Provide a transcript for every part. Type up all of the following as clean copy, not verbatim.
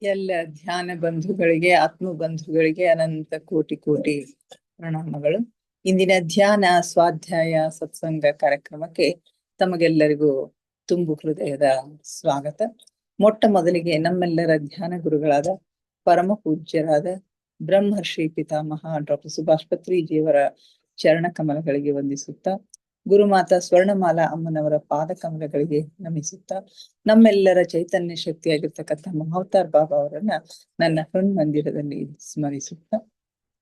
ಎಲ್ಲ ಧ್ಯಾನ ಬಂಧುಗಳಿಗೆ, ಆತ್ಮ ಬಂಧುಗಳಿಗೆ ಅನಂತ ಕೋಟಿ ಕೋಟಿ ಪ್ರಣಾಮಗಳು. ಇಂದಿನ ಧ್ಯಾನ ಸ್ವಾಧ್ಯಾಯ ಸತ್ಸಂಗ ಕಾರ್ಯಕ್ರಮಕ್ಕೆ ತಮಗೆಲ್ಲರಿಗೂ ತುಂಬು ಹೃದಯದ ಸ್ವಾಗತ. ಮೊಟ್ಟ ಮೊದಲಿಗೆ ನಮ್ಮೆಲ್ಲರ ಧ್ಯಾನ ಗುರುಗಳಾದ ಪರಮ ಪೂಜ್ಯರಾದ ಬ್ರಹ್ಮರ್ಷಿ ಪಿತಾಮಹ ಡಾಕ್ಟರ್ ಸುಭಾಷ್ ಪತ್ರಿಜಿಯವರ ಚರಣ ಕಮಲಗಳಿಗೆ ವಂದಿಸುತ್ತಾ, ಗುರುಮಾತಾ ಸ್ವರ್ಣಮಾಲಾ ಅಮ್ಮನವರ ಪಾದ ಕಮಲಗಳಿಗೆ ನಮಿಸುತ್ತಾ, ನಮ್ಮೆಲ್ಲರ ಚೈತನ್ಯ ಶಕ್ತಿಯಾಗಿರ್ತಕ್ಕಂಥ ಮಹಾವತಾರ್ ಬಾಬಾ ಅವರನ್ನ ನನ್ನ ಮಂದಿರದಲ್ಲಿ ಸ್ಮರಿಸುತ್ತಾ,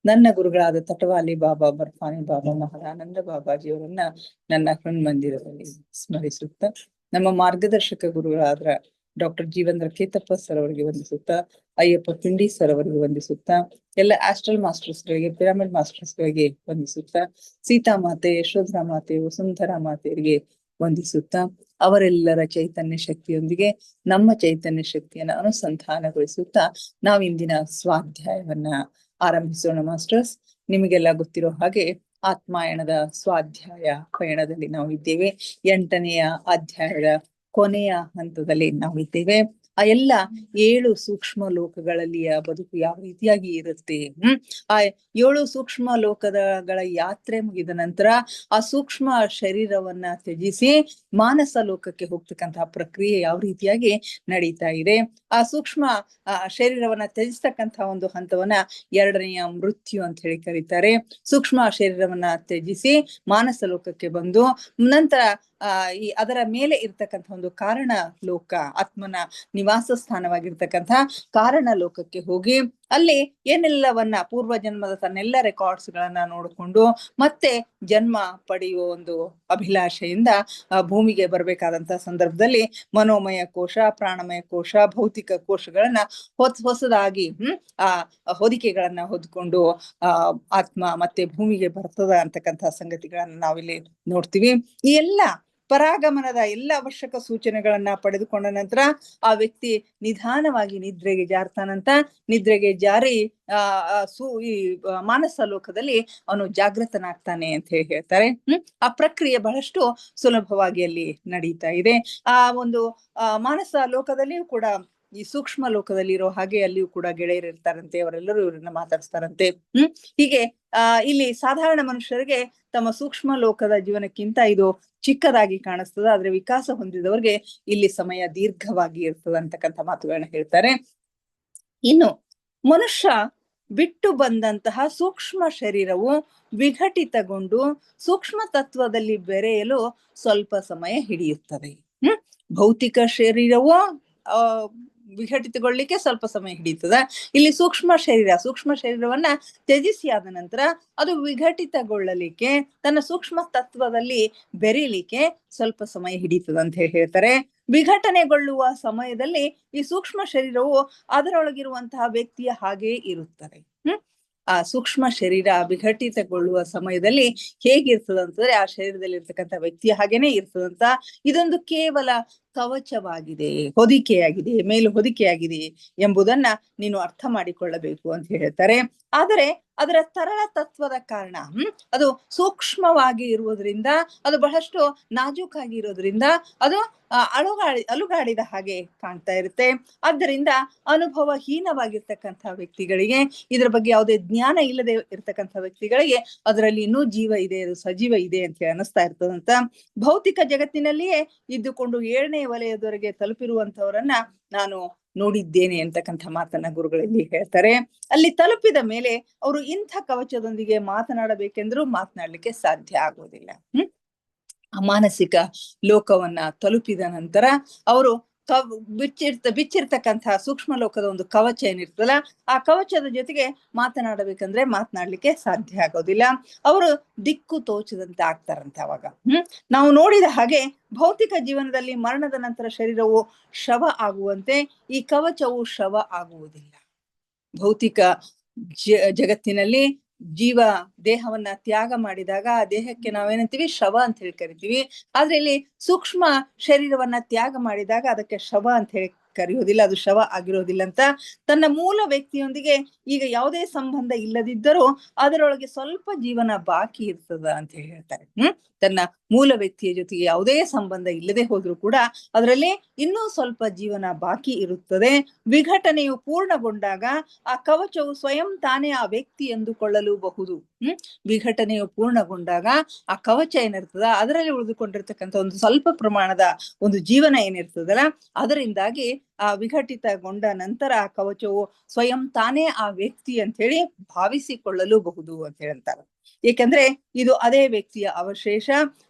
ನನ್ನ ಗುರುಗಳಾದ ತಟವಾಲಿ ಬಾಬಾ, ಬರ್ಫಾನಿ ಬಾಬಾ, ಮಹಾದಾನಂದ ಬಾಬಾಜಿಯವರನ್ನ ನನ್ನ ಮಂದಿರದಲ್ಲಿ ಸ್ಮರಿಸುತ್ತಾ, ನಮ್ಮ ಮಾರ್ಗದರ್ಶಕ ಗುರುಗಳಾದ ಡಾಕ್ಟರ್ ಜೀವೇಂದ್ರ ಕೇತಪ್ಪ ಸರ್ ಅವರಿಗೆ ವಂದಿಸುತ್ತಾ, ಅಯ್ಯಪ್ಪ ಪಿಂಡಿ ಸರ್ ಅವರಿಗೆ ವಂದಿಸುತ್ತಾ, ಎಲ್ಲ ಆಸ್ಟ್ರಲ್ ಮಾಸ್ಟರ್ಸ್ ಗಳಿಗೆ, ಪಿರಮಿಡ್ ಮಾಸ್ಟರ್ಸ್ ಗಳಿಗೆ ವಂದಿಸುತ್ತಾ, ಸೀತಾ ಮಾತೆ, ಯಶೋಧರಾ ಮಾತೆ, ವಸುಂಧರಾ ಮಾತೆಯರಿಗೆ ವಂದಿಸುತ್ತಾ, ಅವರೆಲ್ಲರ ಚೈತನ್ಯ ಶಕ್ತಿಯೊಂದಿಗೆ ನಮ್ಮ ಚೈತನ್ಯ ಶಕ್ತಿಯನ್ನ ಅನುಸಂಧಾನಗೊಳಿಸುತ್ತಾ ನಾವು ಇಂದಿನ ಸ್ವಾಧ್ಯಾಯವನ್ನ ಆರಂಭಿಸೋಣ. ಮಾಸ್ಟರ್ಸ್, ನಿಮಗೆಲ್ಲ ಗೊತ್ತಿರೋ ಹಾಗೆ ಆತ್ಮಾಯಣದ ಸ್ವಾಧ್ಯಾಯ ಪಯಣದಲ್ಲಿ ನಾವು ಇದ್ದೇವೆ. 8ನೆಯ ಅಧ್ಯಾಯದ ಕೊನೆಯ ಹಂತದಲ್ಲಿ ನಾವು ಇದ್ದೇವೆ. ಆ ಎಲ್ಲ 7 ಸೂಕ್ಷ್ಮ ಲೋಕಗಳಲ್ಲಿಯ ಬದುಕು ಯಾವ ರೀತಿಯಾಗಿ ಇರುತ್ತೆ, ಆ 7 ಸೂಕ್ಷ್ಮ ಲೋಕಗಳ ಯಾತ್ರೆ ಮುಗಿದ ನಂತರ ಆ ಸೂಕ್ಷ್ಮ ಶರೀರವನ್ನ ತ್ಯಜಿಸಿ ಮಾನಸ ಲೋಕಕ್ಕೆ ಹೋಗ್ತಕ್ಕಂತಹ ಪ್ರಕ್ರಿಯೆ ಯಾವ ರೀತಿಯಾಗಿ ನಡೀತಾ ಇದೆ. ಆ ಸೂಕ್ಷ್ಮ ಶರೀರವನ್ನ ತ್ಯಜಿಸ್ತಕ್ಕಂತಹ ಒಂದು ಹಂತವನ್ನ 2ನೆಯ ಮೃತ್ಯು ಅಂತ ಹೇಳಿ ಕರೀತಾರೆ. ಸೂಕ್ಷ್ಮ ಶರೀರವನ್ನ ತ್ಯಜಿಸಿ ಮಾನಸ ಲೋಕಕ್ಕೆ ಬಂದು ನಂತರ ಅದರ ಮೇಲೆ ಇರ್ತಕ್ಕಂಥ ಒಂದು ಕಾರಣ ಲೋಕ, ಆತ್ಮನ ನಿವಾಸ ಸ್ಥಾನವಾಗಿರ್ತಕ್ಕಂಥ ಕಾರಣ ಲೋಕಕ್ಕೆ ಹೋಗಿ ಅಲ್ಲಿ ಏನೆಲ್ಲವನ್ನ ಪೂರ್ವ ಜನ್ಮದ ತನ್ನೆಲ್ಲ ರೆಕಾರ್ಡ್ಸ್ ಗಳನ್ನ ನೋಡಿಕೊಂಡು ಮತ್ತೆ ಜನ್ಮ ಪಡೆಯುವ ಒಂದು ಅಭಿಲಾಷೆಯಿಂದ ಭೂಮಿಗೆ ಬರಬೇಕಾದಂತ ಸಂದರ್ಭದಲ್ಲಿ ಮನೋಮಯ ಕೋಶ, ಪ್ರಾಣಮಯ ಕೋಶ, ಭೌತಿಕ ಕೋಶಗಳನ್ನ ಹೊಸದಾಗಿ ಆ ಹೊದಿಕೆಗಳನ್ನ ಹೊದ್ಕೊಂಡು ಆತ್ಮ ಮತ್ತೆ ಭೂಮಿಗೆ ಬರ್ತದ ಅಂತಕ್ಕಂಥ ಸಂಗತಿಗಳನ್ನ ನಾವಿಲ್ಲಿ ನೋಡ್ತೀವಿ. ಈ ಎಲ್ಲ ಪರಾಗಮನದ ಎಲ್ಲ ಅವಶ್ಯಕ ಸೂಚನೆಗಳನ್ನ ಪಡೆದುಕೊಂಡ ನಂತರ ಆ ವ್ಯಕ್ತಿ ನಿಧಾನವಾಗಿ ನಿದ್ರೆಗೆ ಜಾರ್ತಾನಂತ. ನಿದ್ರೆಗೆ ಜಾರಿ ಈ ಮಾನಸ ಲೋಕದಲ್ಲಿ ಅವನು ಜಾಗೃತನಾಗ್ತಾನೆ ಅಂತ ಹೇಳಿ ಹೇಳ್ತಾರೆ. ಆ ಪ್ರಕ್ರಿಯೆ ಬಹಳಷ್ಟು ಸುಲಭವಾಗಿ ಅಲ್ಲಿ ನಡೀತಾ ಇದೆ. ಆ ಒಂದು ಮಾನಸ ಲೋಕದಲ್ಲಿಯೂ ಕೂಡ ಈ ಸೂಕ್ಷ್ಮ ಲೋಕದಲ್ಲಿ ಇರೋ ಹಾಗೆ ಅಲ್ಲಿಯೂ ಕೂಡ ಗೆಳೆಯರು ಇರ್ತಾರಂತೆ, ಅವರೆಲ್ಲರೂ ಇವ್ರನ್ನ ಮಾತಾಡಿಸ್ತಾರಂತೆ. ಹೀಗೆ ಇಲ್ಲಿ ಸಾಧಾರಣ ಮನುಷ್ಯರಿಗೆ ತಮ್ಮ ಸೂಕ್ಷ್ಮ ಲೋಕದ ಜೀವನಕ್ಕಿಂತ ಇದು ಚಿಕ್ಕದಾಗಿ ಕಾಣಿಸ್ತದ, ಆದ್ರೆ ವಿಕಾಸ ಹೊಂದಿದವ್ರಿಗೆ ಇಲ್ಲಿ ಸಮಯ ದೀರ್ಘವಾಗಿ ಇರ್ತದ ಅಂತಕ್ಕಂಥ ಮಾತುಗಳನ್ನ ಹೇಳ್ತಾರೆ. ಇನ್ನು ಮನುಷ್ಯ ಬಿಟ್ಟು ಬಂದಂತಹ ಸೂಕ್ಷ್ಮ ಶರೀರವು ವಿಘಟಿತಗೊಂಡು ಸೂಕ್ಷ್ಮ ತತ್ವದಲ್ಲಿ ಬೆರೆಯಲು ಸ್ವಲ್ಪ ಸಮಯ ಹಿಡಿಯುತ್ತದೆ. ಭೌತಿಕ ಶರೀರವು ವಿಘಟಿತಗೊಳ್ಳಿಕ್ಕೆ ಸ್ವಲ್ಪ ಸಮಯ ಹಿಡಿಯುತ್ತದೆ. ಇಲ್ಲಿ ಸೂಕ್ಷ್ಮ ಶರೀರವನ್ನ ತ್ಯಜಿಸಿ ಆದ ನಂತರ ಅದು ವಿಘಟಿತಗೊಳ್ಳಲಿಕ್ಕೆ, ತನ್ನ ಸೂಕ್ಷ್ಮ ತತ್ವದಲ್ಲಿ ಬೆರೀಲಿಕ್ಕೆ ಸ್ವಲ್ಪ ಸಮಯ ಹಿಡಿತದ ಅಂತ ಹೇಳ್ತಾರೆ. ವಿಘಟನೆಗೊಳ್ಳುವ ಸಮಯದಲ್ಲಿ ಈ ಸೂಕ್ಷ್ಮ ಶರೀರವು ಅದರೊಳಗಿರುವಂತಹ ವ್ಯಕ್ತಿಯ ಹಾಗೆಯೇ ಇರುತ್ತದೆ. ಆ ಸೂಕ್ಷ್ಮ ಶರೀರ ವಿಘಟಿತಗೊಳ್ಳುವ ಸಮಯದಲ್ಲಿ ಹೇಗಿರ್ತದಂತಂದ್ರೆ ಆ ಶರೀರದಲ್ಲಿ ಇರ್ತಕ್ಕಂಥ ವ್ಯಕ್ತಿಯ ಹಾಗೇನೆ ಇರ್ತದಂತ. ಇದೊಂದು ಕೇವಲ ಕವಚವಾಗಿದೆ, ಹೊದಿಕೆಯಾಗಿದೆ, ಮೇಲು ಹೊದಿಕೆಯಾಗಿದೆ ಎಂಬುದನ್ನ ನೀನು ಅರ್ಥ ಮಾಡಿಕೊಳ್ಳಬೇಕು ಅಂತ ಹೇಳ್ತಾರೆ. ಆದರೆ ಅದರ ತರಳ ತತ್ವದ ಕಾರಣ, ಅದು ಸೂಕ್ಷ್ಮವಾಗಿ ಇರುವುದರಿಂದ, ಅದು ಬಹಳಷ್ಟು ನಾಜೂಕಾಗಿ ಇರೋದ್ರಿಂದ ಅದು ಅಲುಗಾಡಿದ ಹಾಗೆ ಕಾಣ್ತಾ ಇರುತ್ತೆ. ಆದ್ದರಿಂದ ಅನುಭವಹೀನವಾಗಿರ್ತಕ್ಕಂಥ ವ್ಯಕ್ತಿಗಳಿಗೆ, ಇದರ ಬಗ್ಗೆ ಯಾವುದೇ ಜ್ಞಾನ ಇಲ್ಲದೆ ಇರ್ತಕ್ಕಂಥ ವ್ಯಕ್ತಿಗಳಿಗೆ ಅದರಲ್ಲಿ ಇನ್ನೂ ಜೀವ ಇದೆ, ಅದು ಸಜೀವ ಇದೆ ಅಂತ ಹೇಳಿ ಅನಿಸ್ತಾ ಇರ್ತದಂತ. ಭೌತಿಕ ಜಗತ್ತಿನಲ್ಲಿಯೇ ಇದ್ದುಕೊಂಡು 7ನೇ ವಲಯದವರೆಗೆ ತಲುಪಿರುವಂತವರನ್ನ ನಾನು ನೋಡಿದ್ದೇನೆ ಅಂತಕ್ಕಂಥ ಮಾತನ್ನ ಗುರುಗಳಲ್ಲಿ ಹೇಳ್ತಾರೆ. ಅಲ್ಲಿ ತಲುಪಿದ ಮೇಲೆ ಅವರು ಇಂಥ ಕವಚದೊಂದಿಗೆ ಮಾತನಾಡಬೇಕೆಂದ್ರೂ ಮಾತನಾಡ್ಲಿಕ್ಕೆ ಸಾಧ್ಯ ಆಗೋದಿಲ್ಲ. ಮಾನಸಿಕ ಲೋಕವನ್ನ ತಲುಪಿದ ನಂತರ ಅವರು ಬಿಚ್ಚಿರ್ತಕ್ಕಂಥ ಸೂಕ್ಷ್ಮ ಲೋಕದ ಒಂದು ಕವಚ ಏನಿರ್ತಲ್ಲ, ಆ ಕವಚದ ಜೊತೆಗೆ ಮಾತನಾಡಬೇಕಂದ್ರೆ ಮಾತನಾಡ್ಲಿಕ್ಕೆ ಸಾಧ್ಯ ಆಗೋದಿಲ್ಲ. ಅವರು ದಿಕ್ಕು ತೋಚದಂತೆ ಆಗ್ತಾರಂತೆ. ಅವಾಗ ನಾವು ನೋಡಿದ ಹಾಗೆ ಭೌತಿಕ ಜೀವನದಲ್ಲಿ ಮರಣದ ನಂತರ ಶರೀರವು ಶವ ಆಗುವಂತೆ ಈ ಕವಚವು ಶವ ಆಗುವುದಿಲ್ಲ. ಭೌತಿಕ ಜಗತ್ತಿನಲ್ಲಿ ಜೀವ ದೇಹವನ್ನ ತ್ಯಾಗ ಮಾಡಿದಾಗ ಆ ದೇಹಕ್ಕೆ ನಾವೇನಂತೀವಿ, ಶವ ಅಂತ ಹೇಳಿ ಕರಿತೀವಿ. ಆದ್ರೆ ಇಲ್ಲಿ ಸೂಕ್ಷ್ಮ ಶರೀರವನ್ನ ತ್ಯಾಗ ಮಾಡಿದಾಗ ಅದಕ್ಕೆ ಶವ ಅಂತ ಹೇಳಿ ಕರೆಯೋದಿಲ್ಲ, ಅದು ಶವ ಆಗಿರೋದಿಲ್ಲ ಅಂತ. ತನ್ನ ಮೂಲ ವ್ಯಕ್ತಿಯೊಂದಿಗೆ ಈಗ ಯಾವುದೇ ಸಂಬಂಧ ಇಲ್ಲದಿದ್ದರೂ ಅದರೊಳಗೆ ಸ್ವಲ್ಪ ಜೀವನ ಬಾಕಿ ಇರ್ತದ ಅಂತ ಹೇಳ್ತಾರೆ. ತನ್ನ ಮೂಲ ವ್ಯಕ್ತಿಯ ಜೊತೆಗೆ ಯಾವುದೇ ಸಂಬಂಧ ಇಲ್ಲದೆ ಹೋದ್ರೂ ಕೂಡ ಅದರಲ್ಲಿ ಇನ್ನೂ ಸ್ವಲ್ಪ ಜೀವನ ಬಾಕಿ ಇರುತ್ತದೆ. ವಿಘಟನೆಯು ಪೂರ್ಣಗೊಂಡಾಗ ಆ ಕವಚವು ಸ್ವಯಂ ತಾನೇ ಆ ವ್ಯಕ್ತಿ ಎಂದುಕೊಳ್ಳಲೂಬಹುದು. ವಿಘಟನೆಯು ಪೂರ್ಣಗೊಂಡಾಗ ಆ ಕವಚ ಏನಿರ್ತದ ಅದರಲ್ಲಿ ಉಳಿದುಕೊಂಡಿರ್ತಕ್ಕಂಥ ಒಂದು ಸ್ವಲ್ಪ ಪ್ರಮಾಣದ ಒಂದು ಜೀವನ ಏನಿರ್ತದಲ್ಲ, ಅದರಿಂದಾಗಿ ಆ ವಿಘಟಿತಗೊಂಡ ನಂತರ ಆ ಕವಚವು ಸ್ವಯಂ ತಾನೇ ಆ ವ್ಯಕ್ತಿ ಅಂತ ಹೇಳಿ ಭಾವಿಸಿಕೊಳ್ಳಲೂಬಹುದು ಅಂತ ಹೇಳ್ತಾರೆ. ಏಕೆಂದ್ರೆ ಇದು ಅದೇ ವ್ಯಕ್ತಿಯ ಅವಶೇಷ,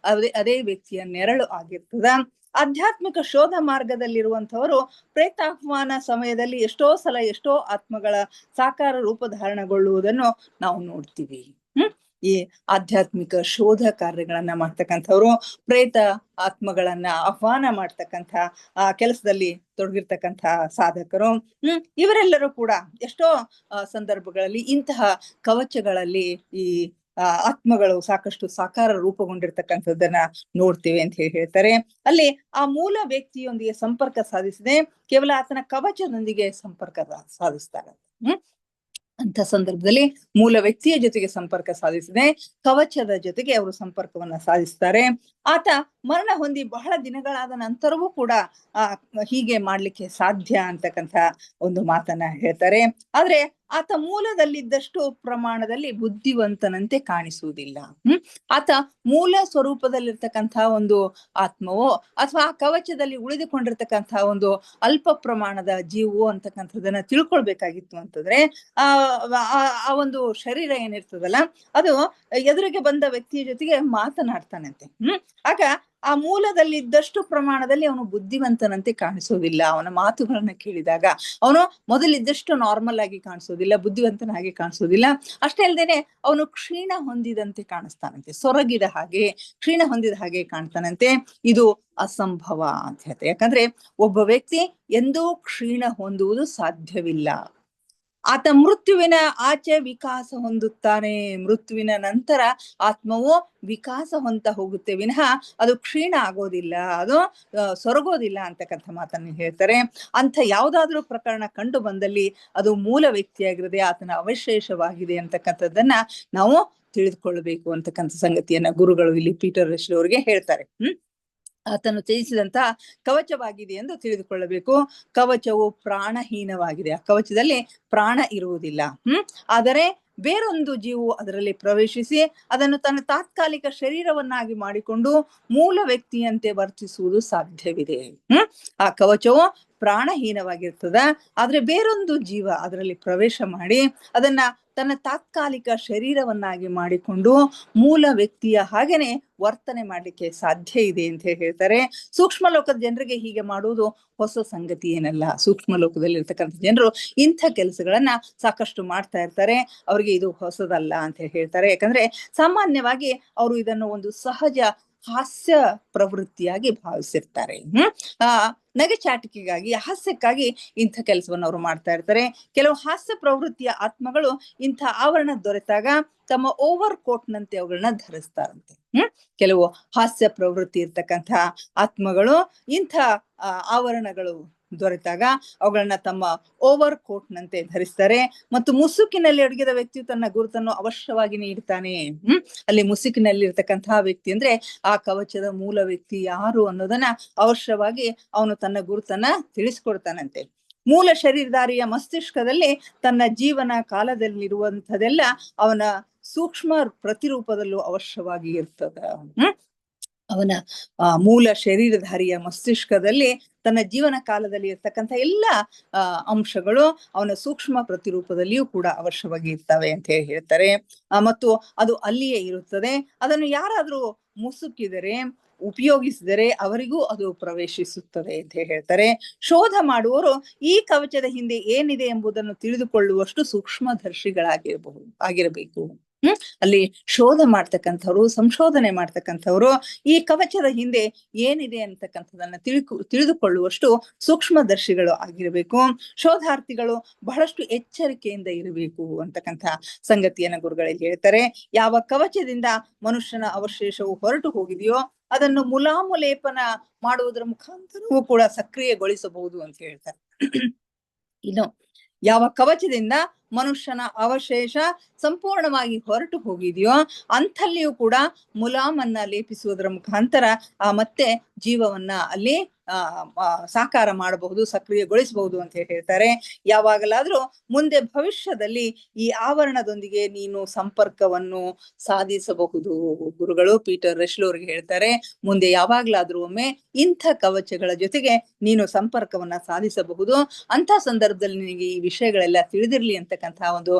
ಅದೇ ವ್ಯಕ್ತಿಯ ನೆರಳು ಆಗಿರ್ತದ. ಆಧ್ಯಾತ್ಮಿಕ ಶೋಧ ಮಾರ್ಗದಲ್ಲಿರುವಂತವರು ಪ್ರೇತಾಹ್ವಾನ ಸಮಯದಲ್ಲಿ ಎಷ್ಟೋ ಸಲ ಎಷ್ಟೋ ಆತ್ಮಗಳ ಸಾಕಾರ ರೂಪಧಾರಣಗೊಳ್ಳುವುದನ್ನು ನಾವು ನೋಡ್ತೀವಿ. ಈ ಆಧ್ಯಾತ್ಮಿಕ ಶೋಧ ಕಾರ್ಯಗಳನ್ನ ಮಾಡ್ತಕ್ಕಂಥವ್ರು, ಪ್ರೇತ ಆತ್ಮಗಳನ್ನ ಆಹ್ವಾನ ಮಾಡ್ತಕ್ಕಂಥ ಆ ಕೆಲಸದಲ್ಲಿ ತೊಡಗಿರ್ತಕ್ಕಂಥ ಸಾಧಕರು, ಇವರೆಲ್ಲರೂ ಕೂಡ ಎಷ್ಟೋ ಸಂದರ್ಭಗಳಲ್ಲಿ ಇಂತಹ ಕವಚಗಳಲ್ಲಿ ಈ ಆತ್ಮಗಳು ಸಾಕಷ್ಟು ಸಾಕಾರ ರೂಪುಗೊಂಡಿರ್ತಕ್ಕಂಥದ್ದನ್ನ ನೋಡ್ತೇವೆ ಅಂತ ಹೇಳ್ತಾರೆ. ಅಲ್ಲಿ ಆ ಮೂಲ ವ್ಯಕ್ತಿಯೊಂದಿಗೆ ಸಂಪರ್ಕ ಸಾಧಿಸದೆ ಕೇವಲ ಆತನ ಕವಚದೊಂದಿಗೆ ಸಂಪರ್ಕ ಸಾಧಿಸ್ತಾರೆ. ಅಂತ ಸಂದರ್ಭದಲ್ಲಿ ಮೂಲ ವ್ಯಕ್ತಿಯ ಜೊತೆಗೆ ಸಂಪರ್ಕ ಸಾಧಿಸದೆ ಕವಚದ ಜೊತೆಗೆ ಅವರು ಸಂಪರ್ಕವನ್ನ ಸಾಧಿಸ್ತಾರೆ. ಆತ ಮರಣ ಹೊಂದಿ ಬಹಳ ದಿನಗಳಾದ ನಂತರವೂ ಕೂಡ ಹೀಗೆ ಮಾಡ್ಲಿಕ್ಕೆ ಸಾಧ್ಯ ಅಂತಕ್ಕಂಥ ಒಂದು ಮಾತನ್ನ ಹೇಳ್ತಾರೆ. ಆದ್ರೆ ಆತ ಮೂಲದಲ್ಲಿದ್ದಷ್ಟು ಪ್ರಮಾಣದಲ್ಲಿ ಬುದ್ಧಿವಂತನಂತೆ ಕಾಣಿಸುವುದಿಲ್ಲ. ಆತ ಮೂಲ ಸ್ವರೂಪದಲ್ಲಿರ್ತಕ್ಕಂಥ ಒಂದು ಆತ್ಮವೋ ಅಥವಾ ಆ ಕವಚದಲ್ಲಿ ಉಳಿದುಕೊಂಡಿರ್ತಕ್ಕಂಥ ಒಂದು ಅಲ್ಪ ಪ್ರಮಾಣದ ಜೀವವೋ ಅಂತಕ್ಕಂಥದ್ದನ್ನ ತಿಳ್ಕೊಳ್ಬೇಕಾಗಿತ್ತು ಅಂತಂದ್ರೆ ಆ ಒಂದು ಶರೀರ ಏನಿರ್ತದಲ್ಲ ಅದು ಎದುರಿಗೆ ಬಂದ ವ್ಯಕ್ತಿಯ ಜೊತೆಗೆ ಮಾತನಾಡ್ತಾನಂತೆ. ಆಗ ಆ ಮೂಲದಲ್ಲಿ ಇದ್ದಷ್ಟು ಪ್ರಮಾಣದಲ್ಲಿ ಅವನು ಬುದ್ಧಿವಂತನಂತೆ ಕಾಣಿಸೋದಿಲ್ಲ. ಅವನ ಮಾತುಗಳನ್ನ ಕೇಳಿದಾಗ ಅವನು ಮೊದಲಿದ್ದಷ್ಟು ನಾರ್ಮಲ್ ಆಗಿ ಕಾಣಿಸೋದಿಲ್ಲ, ಬುದ್ಧಿವಂತನಾಗಿ ಕಾಣಿಸೋದಿಲ್ಲ. ಅಷ್ಟೇ ಅಲ್ಲದೇನೆ ಅವನು ಕ್ಷೀಣ ಹೊಂದಿದಂತೆ ಕಾಣಿಸ್ತಾನಂತೆ, ಸೊರಗಿದ ಹಾಗೆ ಕ್ಷೀಣ ಹೊಂದಿದ ಹಾಗೆ ಕಾಣ್ತಾನಂತೆ. ಇದು ಅಸಂಭವ ಅಂತ ಹೇಳ್ತಾರೆ. ಯಾಕಂದ್ರೆ ಒಬ್ಬ ವ್ಯಕ್ತಿ ಎಂದೂ ಕ್ಷೀಣ ಹೊಂದುವುದು ಸಾಧ್ಯವಿಲ್ಲ. ಆತ ಮೃತ್ಯುವಿನ ಆಚೆ ವಿಕಾಸ ಹೊಂದುತ್ತಾನೆ. ಮೃತ್ಯುವಿನ ನಂತರ ಆತ್ಮವು ವಿಕಾಸ ಹೊಂದ ಹೋಗುತ್ತೆ ವಿನಃ ಅದು ಕ್ಷೀಣ ಆಗೋದಿಲ್ಲ, ಅದು ಸೊರಗೋದಿಲ್ಲ ಅಂತಕ್ಕಂಥ ಮಾತನ್ನು ಹೇಳ್ತಾರೆ. ಅಂಥ ಯಾವ್ದಾದ್ರೂ ಪ್ರಕರಣ ಕಂಡು ಬಂದಲ್ಲಿ ಅದು ಮೂಲ ವ್ಯಕ್ತಿಯಾಗಿರದೆ ಆತನ ಅವಶೇಷವಾಗಿದೆ ಅಂತಕ್ಕಂಥದ್ದನ್ನ ನಾವು ತಿಳಿದುಕೊಳ್ಬೇಕು ಅಂತಕ್ಕಂಥ ಸಂಗತಿಯನ್ನ ಗುರುಗಳು ಇಲ್ಲಿ ಪೀಟರ್ ರಶ್ಲಿ ಅವರಿಗೆ ಹೇಳ್ತಾರೆ. ಆತನು ತ್ಯಜಿಸಿದಂತ ಕವಚವಾಗಿದೆ ಎಂದು ತಿಳಿದುಕೊಳ್ಳಬೇಕು. ಕವಚವು ಪ್ರಾಣಹೀನವಾಗಿದೆ, ಆ ಕವಚದಲ್ಲಿ ಪ್ರಾಣ ಇರುವುದಿಲ್ಲ. ಆದರೆ ಬೇರೊಂದು ಜೀವು ಅದರಲ್ಲಿ ಪ್ರವೇಶಿಸಿ ಅದನ್ನು ತನ್ನ ತಾತ್ಕಾಲಿಕ ಶರೀರವನ್ನಾಗಿ ಮಾಡಿಕೊಂಡು ಮೂಲ ವ್ಯಕ್ತಿಯಂತೆ ವರ್ತಿಸುವುದು ಸಾಧ್ಯವಿದೆ. ಆ ಕವಚವು ಪ್ರಾಣಹೀನವಾಗಿರ್ತದ, ಆದ್ರೆ ಬೇರೊಂದು ಜೀವ ಅದರಲ್ಲಿ ಪ್ರವೇಶ ಮಾಡಿ ಅದನ್ನ ತನ್ನ ತಾತ್ಕಾಲಿಕ ಶರೀರವನ್ನಾಗಿ ಮಾಡಿಕೊಂಡು ಮೂಲ ವ್ಯಕ್ತಿಯ ಹಾಗೇನೆ ವರ್ತನೆ ಮಾಡ್ಲಿಕ್ಕೆ ಸಾಧ್ಯ ಇದೆ ಅಂತ ಹೇಳ್ತಾರೆ. ಸೂಕ್ಷ್ಮ ಲೋಕದ ಜನರಿಗೆ ಹೀಗೆ ಮಾಡುವುದು ಹೊಸ ಸಂಗತಿ ಏನಲ್ಲ. ಸೂಕ್ಷ್ಮ ಲೋಕದಲ್ಲಿ ಇರ್ತಕ್ಕಂಥ ಜನರು ಇಂಥ ಕೆಲಸಗಳನ್ನ ಸಾಕಷ್ಟು ಮಾಡ್ತಾ ಇರ್ತಾರೆ. ಅವ್ರಿಗೆ ಇದು ಹೊಸದಲ್ಲ ಅಂತ ಹೇಳ್ತಾರೆ. ಯಾಕಂದ್ರೆ ಸಾಮಾನ್ಯವಾಗಿ ಅವರು ಇದನ್ನು ಒಂದು ಸಹಜ ಹಾಸ್ಯ ಪ್ರವೃತ್ತಿಯಾಗಿ ಭಾವಿಸಿರ್ತಾರೆ. ನಗೆಚಾಟಿಕೆಗಾಗಿ ಹಾಸ್ಯಕ್ಕಾಗಿ ಇಂಥ ಕೆಲಸವನ್ನು ಅವರು ಮಾಡ್ತಾ ಇರ್ತಾರೆ. ಕೆಲವು ಹಾಸ್ಯ ಪ್ರವೃತ್ತಿಯ ಆತ್ಮಗಳು ಇಂಥ ಆವರಣ ದೊರೆತಾಗ ತಮ್ಮ ಓವರ್ ಕೋಟ್ ನಂತೆ ಅವುಗಳನ್ನ ಧರಿಸ್ತಾರಂತೆ. ಕೆಲವು ಹಾಸ್ಯ ಪ್ರವೃತ್ತಿ ಇರ್ತಕ್ಕಂಥ ಆತ್ಮಗಳು ಇಂಥ ಆವರಣಗಳು ದೊರೆತಾಗ ಅವುಗಳನ್ನ ತಮ್ಮ ಓವರ್ ಕೋಟ್ ನಂತೆ ಧರಿಸ್ತಾರೆ. ಮತ್ತು ಮುಸುಕಿನಲ್ಲಿ ಅಡಗಿದ ವ್ಯಕ್ತಿಯು ತನ್ನ ಗುರುತನ್ನು ಅವಶ್ಯವಾಗಿ ನೀಡ್ತಾನೆ. ಅಲ್ಲಿ ಮುಸುಕಿನಲ್ಲಿ ಇರ್ತಕ್ಕಂತಹ ವ್ಯಕ್ತಿ ಅಂದ್ರೆ ಆ ಕವಚದ ಮೂಲ ವ್ಯಕ್ತಿ ಯಾರು ಅನ್ನೋದನ್ನ ಅವಶ್ಯವಾಗಿ ಅವನು ತನ್ನ ಗುರುತನ್ನ ತಿಳಿಸ್ಕೊಡ್ತಾನಂತೆ. ಮೂಲ ಶರೀರಧಾರಿಯ ಮಸ್ತಿಷ್ಕದಲ್ಲಿ ತನ್ನ ಜೀವನ ಕಾಲದಲ್ಲಿರುವಂಥದೆಲ್ಲ ಅವನ ಸೂಕ್ಷ್ಮ ಪ್ರತಿರೂಪದಲ್ಲೂ ಅವಶ್ಯವಾಗಿ ಇರ್ತದ. ಅವನ ಮೂಲ ಶರೀರಧಾರಿಯ ಮಸ್ತಿಷ್ಕದಲ್ಲಿ ತನ್ನ ಜೀವನ ಕಾಲದಲ್ಲಿ ಇರ್ತಕ್ಕಂಥ ಎಲ್ಲ ಅಂಶಗಳು ಅವನ ಸೂಕ್ಷ್ಮ ಪ್ರತಿರೂಪದಲ್ಲಿಯೂ ಕೂಡ ಅವಶ್ಯವಾಗಿ ಇರ್ತವೆ ಅಂತ ಹೇಳ್ತಾರೆ. ಮತ್ತು ಅದು ಅಲ್ಲಿಯೇ ಇರುತ್ತದೆ. ಅದನ್ನು ಯಾರಾದ್ರೂ ಮುಸುಕಿದರೆ ಉಪಯೋಗಿಸಿದರೆ ಅವರಿಗೂ ಅದು ಪ್ರವೇಶಿಸುತ್ತದೆ ಅಂತ ಹೇಳ್ತಾರೆ. ಶೋಧ ಮಾಡುವವರು ಈ ಕವಚದ ಹಿಂದೆ ಏನಿದೆ ಎಂಬುದನ್ನು ತಿಳಿದುಕೊಳ್ಳುವಷ್ಟು ಆಗಿರಬೇಕು. ಅಲ್ಲಿ ಶೋಧ ಮಾಡ್ತಕ್ಕಂಥವ್ರು, ಸಂಶೋಧನೆ ಮಾಡ್ತಕ್ಕಂಥವ್ರು ಈ ಕವಚದ ಹಿಂದೆ ಏನಿದೆ ಅಂತಕ್ಕಂಥದನ್ನ ತಿಳಿದುಕೊಳ್ಳುವಷ್ಟು ಸೂಕ್ಷ್ಮದರ್ಶಿಗಳು ಆಗಿರಬೇಕು. ಶೋಧಾರ್ಥಿಗಳು ಬಹಳಷ್ಟು ಎಚ್ಚರಿಕೆಯಿಂದ ಇರಬೇಕು ಅಂತಕ್ಕಂಥ ಸಂಗತಿಯನ್ನ ಗುರುಗಳಲ್ಲಿ ಹೇಳ್ತಾರೆ. ಯಾವ ಕವಚದಿಂದ ಮನುಷ್ಯನ ಅವಶೇಷವು ಹೊರಟು ಹೋಗಿದೆಯೋ ಅದನ್ನು ಮುಲಾಮು ಲೇಪನ ಮಾಡುವುದರ ಮುಖಾಂತರವೂ ಕೂಡ ಸಕ್ರಿಯಗೊಳಿಸಬಹುದು ಅಂತ ಹೇಳ್ತಾರೆ. ಇನ್ನು ಯಾವ ಕವಚದಿಂದ ಮನುಷ್ಯನ ಅವಶೇಷ ಸಂಪೂರ್ಣವಾಗಿ ಹೊರಟು ಹೋಗಿದೆಯೋ ಅಂಥಲ್ಲಿಯೂ ಕೂಡ ಮುಲಾಮನ್ನ ಲೇಪಿಸುವುದರ ಮುಖಾಂತರ ಮತ್ತೆ ಜೀವವನ್ನ ಅಲ್ಲಿ ಸಾಕಾರ ಮಾಡಬಹುದು, ಸಕ್ರಿಯಗೊಳಿಸಬಹುದು ಅಂತ ಹೇಳ್ತಾರೆ. ಯಾವಾಗಲಾದ್ರೂ ಮುಂದೆ ಭವಿಷ್ಯದಲ್ಲಿ ಈ ಆವರಣದೊಂದಿಗೆ ನೀನು ಸಂಪರ್ಕವನ್ನು ಸಾಧಿಸಬಹುದು. ಗುರುಗಳು ಪೀಟರ್ ರೆಶ್ಲೋ ಅವ್ರಿಗೆ ಹೇಳ್ತಾರೆ, ಮುಂದೆ ಯಾವಾಗ್ಲಾದ್ರೂ ಒಮ್ಮೆ ಇಂಥ ಕವಚಗಳ ಜೊತೆಗೆ ನೀನು ಸಂಪರ್ಕವನ್ನ ಸಾಧಿಸಬಹುದು. ಅಂತ ಸಂದರ್ಭದಲ್ಲಿ ನಿನಗೆ ಈ ವಿಷಯಗಳೆಲ್ಲ ತಿಳಿದಿರ್ಲಿ ಅಂತಕ್ಕಂತಹ ಒಂದು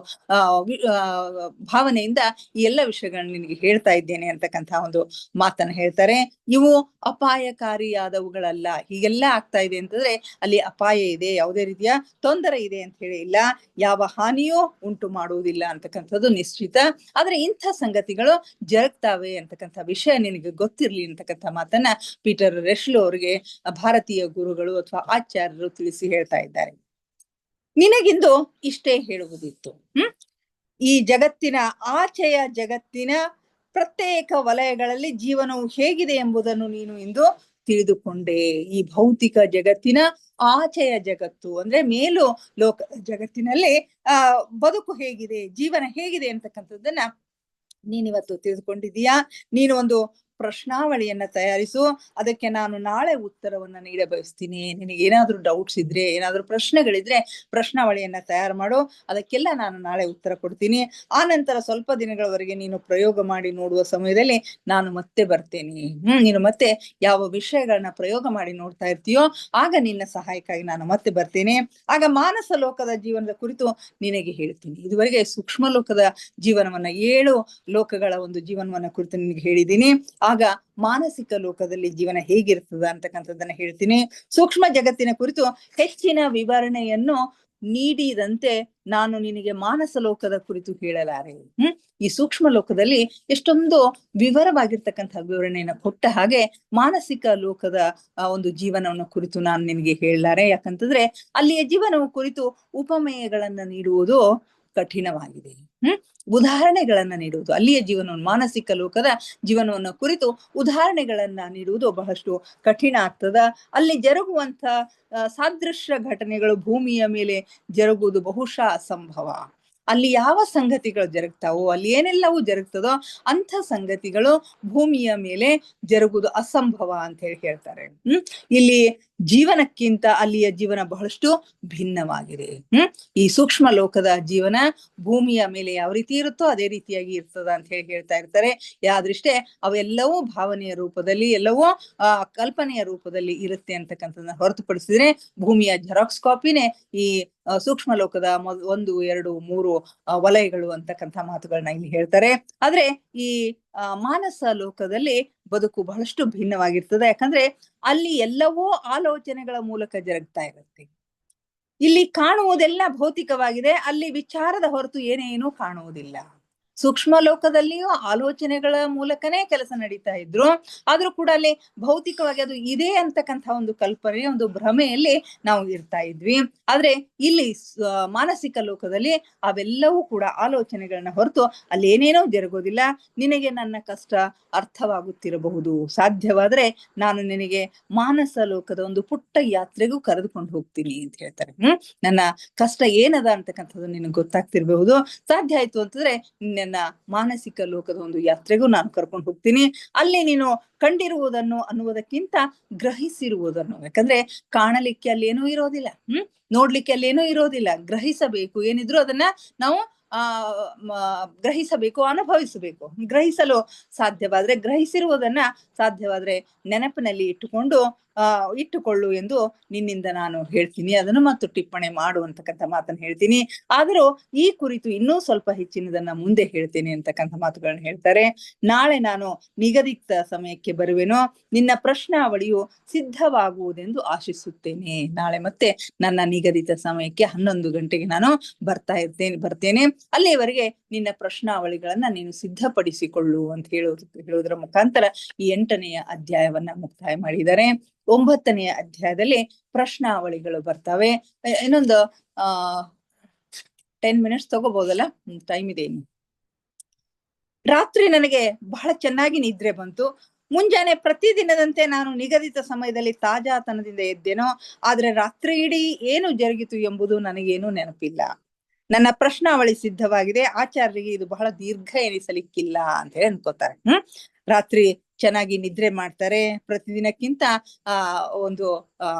ಭಾವನೆಯಿಂದ ಈ ಎಲ್ಲ ವಿಷಯಗಳನ್ನ ನಿನಗೆ ಹೇಳ್ತಾ ಇದ್ದೇನೆ ಅಂತಕ್ಕಂತಹ ಒಂದು ಮಾತನ್ನ ಹೇಳ್ತಾರೆ. ಇವು ಅಪಾಯಕಾರಿಯಾದವುಗಳಲ್ಲ. ಹೀಗೆಲ್ಲ ಆಗ್ತಾ ಇದೆ ಅಂತಂದ್ರೆ ಅಲ್ಲಿ ಅಪಾಯ ಇದೆ, ಯಾವುದೇ ರೀತಿಯ ತೊಂದರೆ ಇದೆ ಅಂತ ಹೇಳಿ ಇಲ್ಲ, ಯಾವ ಹಾನಿಯೂ ಉಂಟು ಮಾಡುವುದಿಲ್ಲ ಅಂತಕ್ಕಂಥದ್ದು ನಿಶ್ಚಿತ. ಆದ್ರೆ ಇಂಥ ಸಂಗತಿಗಳು ಜರುಗ್ತಾವೆ ಅಂತಕ್ಕಂಥ ವಿಷಯ ನಿನಗೆ ಗೊತ್ತಿರ್ಲಿ ಅಂತಕ್ಕಂಥ ಮಾತನ್ನ ಪೀಟರ್ ರೆಶ್ಲೋ ಅವರಿಗೆ ಭಾರತೀಯ ಗುರುಗಳು ಅಥವಾ ಆಚಾರ್ಯರು ತಿಳಿಸಿ ಹೇಳ್ತಾ ಇದ್ದಾರೆ. ನಿನಗಿಂದು ಇಷ್ಟೇ ಹೇಳುವುದಿತ್ತು. ಈ ಜಗತ್ತಿನ ಆಚೆಯ ಜಗತ್ತಿನ ಪ್ರತ್ಯೇಕ ವಲಯಗಳಲ್ಲಿ ಜೀವನವು ಹೇಗಿದೆ ಎಂಬುದನ್ನು ನೀನು ಇಂದು ತಿಳಿದುಕೊಂಡೆ. ಈ ಭೌತಿಕ ಜಗತ್ತಿನ ಆಚೆಯ ಜಗತ್ತು ಅಂದ್ರೆ ಮೇಲು ಲೋಕ ಜಗತ್ತಿನಲ್ಲಿ ಬದುಕು ಹೇಗಿದೆ, ಜೀವನ ಹೇಗಿದೆ ಅಂತಕ್ಕಂಥದ್ದನ್ನ ನೀನಿವತ್ತು ತಿಳಿದುಕೊಂಡಿದೀಯಾ. ನೀನು ಒಂದು ಪ್ರಶ್ನಾವಳಿಯನ್ನ ತಯಾರಿಸು, ಅದಕ್ಕೆ ನಾನು ನಾಳೆ ಉತ್ತರವನ್ನ ನೀಡ ಬಯಸ್ತೀನಿ. ನಿನಗೆ ಏನಾದ್ರೂ ಡೌಟ್ಸ್ ಇದ್ರೆ, ಏನಾದ್ರೂ ಪ್ರಶ್ನೆಗಳಿದ್ರೆ ಪ್ರಶ್ನಾವಳಿಯನ್ನ ತಯಾರು ಮಾಡು, ಅದಕ್ಕೆಲ್ಲ ನಾನು ನಾಳೆ ಉತ್ತರ ಕೊಡ್ತೀನಿ. ಆ ನಂತರ ಸ್ವಲ್ಪ ದಿನಗಳವರೆಗೆ ನೀನು ಪ್ರಯೋಗ ಮಾಡಿ ನೋಡುವ ಸಮಯದಲ್ಲಿ ನಾನು ಮತ್ತೆ ಬರ್ತೇನೆ. ನೀನು ಮತ್ತೆ ಯಾವ ವಿಷಯಗಳನ್ನ ಪ್ರಯೋಗ ಮಾಡಿ ನೋಡ್ತಾ ಇರ್ತೀಯೋ ಆಗ ನಿನ್ನ ಸಹಾಯಕ್ಕಾಗಿ ನಾನು ಮತ್ತೆ ಬರ್ತೇನೆ. ಆಗ ಮಾನಸ ಲೋಕದ ಜೀವನದ ಕುರಿತು ನಿನಗೆ ಹೇಳ್ತೀನಿ. ಇದುವರೆಗೆ ಸೂಕ್ಷ್ಮ ಲೋಕದ ಜೀವನವನ್ನ, 7 ಲೋಕಗಳ ಒಂದು ಜೀವನವನ್ನ ಕುರಿತು ನಿನಗೆ ಹೇಳಿದ್ದೀನಿ. ಆಗ ಮಾನಸಿಕ ಲೋಕದಲ್ಲಿ ಜೀವನ ಹೇಗಿರ್ತದ ಅಂತಕ್ಕಂಥದ್ದನ್ನ ಹೇಳ್ತೀನಿ. ಸೂಕ್ಷ್ಮ ಜಗತ್ತಿನ ಕುರಿತು ಹೆಚ್ಚಿನ ವಿವರಣೆಯನ್ನು ನೀಡಿದಂತೆ ನಾನು ನಿನಗೆ ಮಾನಸ ಲೋಕದ ಕುರಿತು ಹೇಳಲಾರೆ. ಈ ಸೂಕ್ಷ್ಮ ಲೋಕದಲ್ಲಿ ಎಷ್ಟೊಂದು ವಿವರವಾಗಿರ್ತಕ್ಕಂಥ ವಿವರಣೆಯನ್ನು ಕೊಟ್ಟ ಹಾಗೆ ಮಾನಸಿಕ ಲೋಕದ ಒಂದು ಜೀವನವನ್ನು ಕುರಿತು ನಾನು ನಿನಗೆ ಹೇಳಲಾರೆ. ಯಾಕಂತಂದ್ರೆ ಅಲ್ಲಿಯ ಜೀವನವು ಕುರಿತು ಉಪಮೇಯಗಳನ್ನ ನೀಡುವುದು ಕಠಿಣವಾಗಿದೆ. ಉದಾಹರಣೆಗಳನ್ನ ನೀಡುವುದು, ಅಲ್ಲಿಯ ಜೀವನವನ್ನು, ಮಾನಸಿಕ ಲೋಕದ ಜೀವನವನ್ನು ಕುರಿತು ಉದಾಹರಣೆಗಳನ್ನ ನೀಡುವುದು ಬಹಳಷ್ಟು ಕಠಿಣ ಆಗ್ತದ. ಅಲ್ಲಿ ಜರುಗುವಂತ ಸಾದೃಶ್ಯ ಘಟನೆಗಳು ಭೂಮಿಯ ಮೇಲೆ ಜರುಗುವುದು ಬಹುಶಃ ಅಸಂಭವ. ಅಲ್ಲಿ ಯಾವ ಸಂಗತಿಗಳು ಜರುಗ್ತಾವೋ, ಅಲ್ಲಿ ಏನೆಲ್ಲವೂ ಜರುಗ್ತದೋ ಅಂಥ ಸಂಗತಿಗಳು ಭೂಮಿಯ ಮೇಲೆ ಜರುಗುವುದು ಅಸಂಭವ ಅಂತ ಹೇಳಿ ಹೇಳ್ತಾರೆ. ಇಲ್ಲಿ ಜೀವನಕ್ಕಿಂತ ಅಲ್ಲಿಯ ಜೀವನ ಬಹಳಷ್ಟು ಭಿನ್ನವಾಗಿದೆ. ಈ ಸೂಕ್ಷ್ಮ ಲೋಕದ ಜೀವನ ಭೂಮಿಯ ಮೇಲೆ ಯಾವ ರೀತಿ ಇರುತ್ತೋ ಅದೇ ರೀತಿಯಾಗಿ ಇರ್ತದ ಅಂತ ಹೇಳಿ ಹೇಳ್ತಾ ಇರ್ತಾರೆ. ಯಾವ್ದೃಷ್ಟೇ ಅವೆಲ್ಲವೂ ಭಾವನೆಯ ರೂಪದಲ್ಲಿ, ಎಲ್ಲವೂ ಕಲ್ಪನೆಯ ರೂಪದಲ್ಲಿ ಇರುತ್ತೆ ಅಂತಕ್ಕಂಥದ್ದನ್ನ ಹೊರತುಪಡಿಸಿದ್ರೆ ಭೂಮಿಯ ಜೆರಾಕ್ಸ್ ಕಾಪಿನೇ ಈ ಸೂಕ್ಷ್ಮ ಲೋಕದ 1, 2, 3 ವಲಯಗಳು ಅಂತಕ್ಕಂಥ ಮಾತುಗಳನ್ನ ಇಲ್ಲಿ ಹೇಳ್ತಾರೆ. ಆದ್ರೆ ಈ ಮಾನಸ ಲೋಕದಲ್ಲಿ ಬದುಕು ಬಹಳಷ್ಟು ಭಿನ್ನವಾಗಿರ್ತದೆ. ಯಾಕಂದ್ರೆ ಅಲ್ಲಿ ಎಲ್ಲವೂ ಆಲೋಚನೆಗಳ ಮೂಲಕ ಜರುಗ್ತಾ ಇರುತ್ತೆ. ಇಲ್ಲಿ ಕಾಣುವುದೆಲ್ಲ ಭೌತಿಕವಾಗಿದೆ, ಅಲ್ಲಿ ವಿಚಾರದ ಹೊರತು ಏನೇನೂ ಕಾಣುವುದಿಲ್ಲ. ಸೂಕ್ಷ್ಮ ಲೋಕದಲ್ಲಿಯೂ ಆಲೋಚನೆಗಳ ಮೂಲಕನೇ ಕೆಲಸ ನಡೀತಾ ಇದ್ರು, ಆದ್ರೂ ಕೂಡ ಅಲ್ಲಿ ಭೌತಿಕವಾಗಿ ಅದು ಇದೆ ಅಂತಕ್ಕಂಥ ಒಂದು ಕಲ್ಪನೆ, ಒಂದು ಭ್ರಮೆಯಲ್ಲಿ ನಾವು ಇರ್ತಾ ಇದ್ವಿ. ಆದ್ರೆ ಇಲ್ಲಿ ಮಾನಸಿಕ ಲೋಕದಲ್ಲಿ ಅವೆಲ್ಲವೂ ಕೂಡ ಆಲೋಚನೆಗಳನ್ನ ಹೊರತು ಅಲ್ಲಿ ಏನೇನೋ ಜರುಗೋದಿಲ್ಲ. ನಿನಗೆ ನನ್ನ ಕಷ್ಟ ಅರ್ಥವಾಗುತ್ತಿರಬಹುದು, ಸಾಧ್ಯವಾದ್ರೆ ನಾನು ನಿನಗೆ ಮಾನಸ ಲೋಕದ ಒಂದು ಪುಟ್ಟ ಯಾತ್ರೆಗೂ ಕರೆದುಕೊಂಡು ಹೋಗ್ತೀನಿ ಅಂತ ಹೇಳ್ತಾರೆ. ನನ್ನ ಕಷ್ಟ ಏನದ ಅಂತಕ್ಕಂಥದ್ದು ನಿನಗೆ ಗೊತ್ತಾಗ್ತಿರ್ಬಹುದು. ಸಾಧ್ಯ ಆಯ್ತು ಅಂತಂದ್ರೆ ನನ್ನ ಮಾನಸಿಕ ಲೋಕದ ಒಂದು ಯಾತ್ರೆಗೂ ನಾನು ಕರ್ಕೊಂಡು ಹೋಗ್ತೀನಿ. ಅಲ್ಲಿ ನೀನು ಕಂಡಿರುವುದನ್ನು ಅನ್ನುವುದಕ್ಕಿಂತ ಗ್ರಹಿಸಿರುವುದನ್ನು, ಯಾಕಂದ್ರೆ ಕಾಣಲಿಕ್ಕೆ ಅಲ್ಲೇನೂ ಇರೋದಿಲ್ಲ, ನೋಡ್ಲಿಕ್ಕೆ ಅಲ್ಲೇನೂ ಇರೋದಿಲ್ಲ. ಗ್ರಹಿಸಬೇಕು, ಏನಿದ್ರು ಅದನ್ನ ನಾವು ಗ್ರಹಿಸಬೇಕು, ಅನುಭವಿಸಬೇಕು. ಗ್ರಹಿಸಲು ಸಾಧ್ಯವಾದ್ರೆ, ಗ್ರಹಿಸಿರುವುದನ್ನ ಸಾಧ್ಯವಾದ್ರೆ ನೆನಪಿನಲ್ಲಿ ಇಟ್ಟುಕೊಳ್ಳು ಎಂದು ನಿನ್ನಿಂದ ನಾನು ಹೇಳ್ತೀನಿ. ಅದನ್ನು ಮತ್ತು ಟಿಪ್ಪಣಿ ಮಾಡುವಂತಕ್ಕಂಥ ಮಾತನ್ನು ಹೇಳ್ತೀನಿ. ಆದರೂ ಈ ಕುರಿತು ಇನ್ನೂ ಸ್ವಲ್ಪ ಹೆಚ್ಚಿನದನ್ನ ಮುಂದೆ ಹೇಳ್ತೇನೆ ಅಂತಕ್ಕಂಥ ಮಾತುಗಳನ್ನ ಹೇಳ್ತಾರೆ. ನಾಳೆ ನಾನು ನಿಗದಿತ ಸಮಯಕ್ಕೆ ಬರುವೆನೋ, ನಿನ್ನ ಪ್ರಶ್ನಾವಳಿಯು ಸಿದ್ಧವಾಗುವುದೆಂದು ಆಶಿಸುತ್ತೇನೆ. ನಾಳೆ ಮತ್ತೆ ನನ್ನ ನಿಗದಿತ ಸಮಯಕ್ಕೆ 11 ಗಂಟೆಗೆ ನಾನು ಬರ್ತೇನೆ. ಅಲ್ಲಿಯವರೆಗೆ ನಿನ್ನ ಪ್ರಶ್ನಾವಳಿಗಳನ್ನ ನೀನು ಸಿದ್ಧಪಡಿಸಿಕೊಳ್ಳು ಅಂತ ಹೇಳುವುದರ ಮುಖಾಂತರ ಈ 8ನೆಯ ಅಧ್ಯಾಯವನ್ನ ಮುಕ್ತಾಯ ಮಾಡಿದ್ದಾರೆ. 9ನೆಯ ಅಧ್ಯಾಯದಲ್ಲಿ ಪ್ರಶ್ನಾವಳಿಗಳು ಬರ್ತವೆ. ಇನ್ನೊಂದು 10 ಮಿನಿಟ್ಸ್ ತಗೋಬಹುದಲ್ಲ, ಟೈಮ್ ಇದೆ ಇನ್ನು. ರಾತ್ರಿ ನನಗೆ ಬಹಳ ಚೆನ್ನಾಗಿ ನಿದ್ರೆ ಬಂತು. ಮುಂಜಾನೆ ಪ್ರತಿದಿನದಂತೆ ನಾನು ನಿಗದಿತ ಸಮಯದಲ್ಲಿ ತಾಜಾತನದಿಂದ ಎದ್ದೇನೋ, ಆದ್ರೆ ರಾತ್ರಿ ಇಡೀ ಏನು ಜರುಗಿತು ಎಂಬುದು ನನಗೇನೂ ನೆನಪಿಲ್ಲ. ನನ್ನ ಪ್ರಶ್ನಾವಳಿ ಸಿದ್ಧವಾಗಿದೆ, ಆಚಾರ್ಯರಿಗೆ ಇದು ಬಹಳ ದೀರ್ಘ ಎನಿಸಲಿಕ್ಕಿಲ್ಲ ಅಂತ ಹೇಳಿ ಅನ್ಕೋತಾರೆ. ರಾತ್ರಿ ಚೆನ್ನಾಗಿ ನಿದ್ರೆ ಮಾಡ್ತಾರೆ. ಪ್ರತಿದಿನಕ್ಕಿಂತ ಒಂದು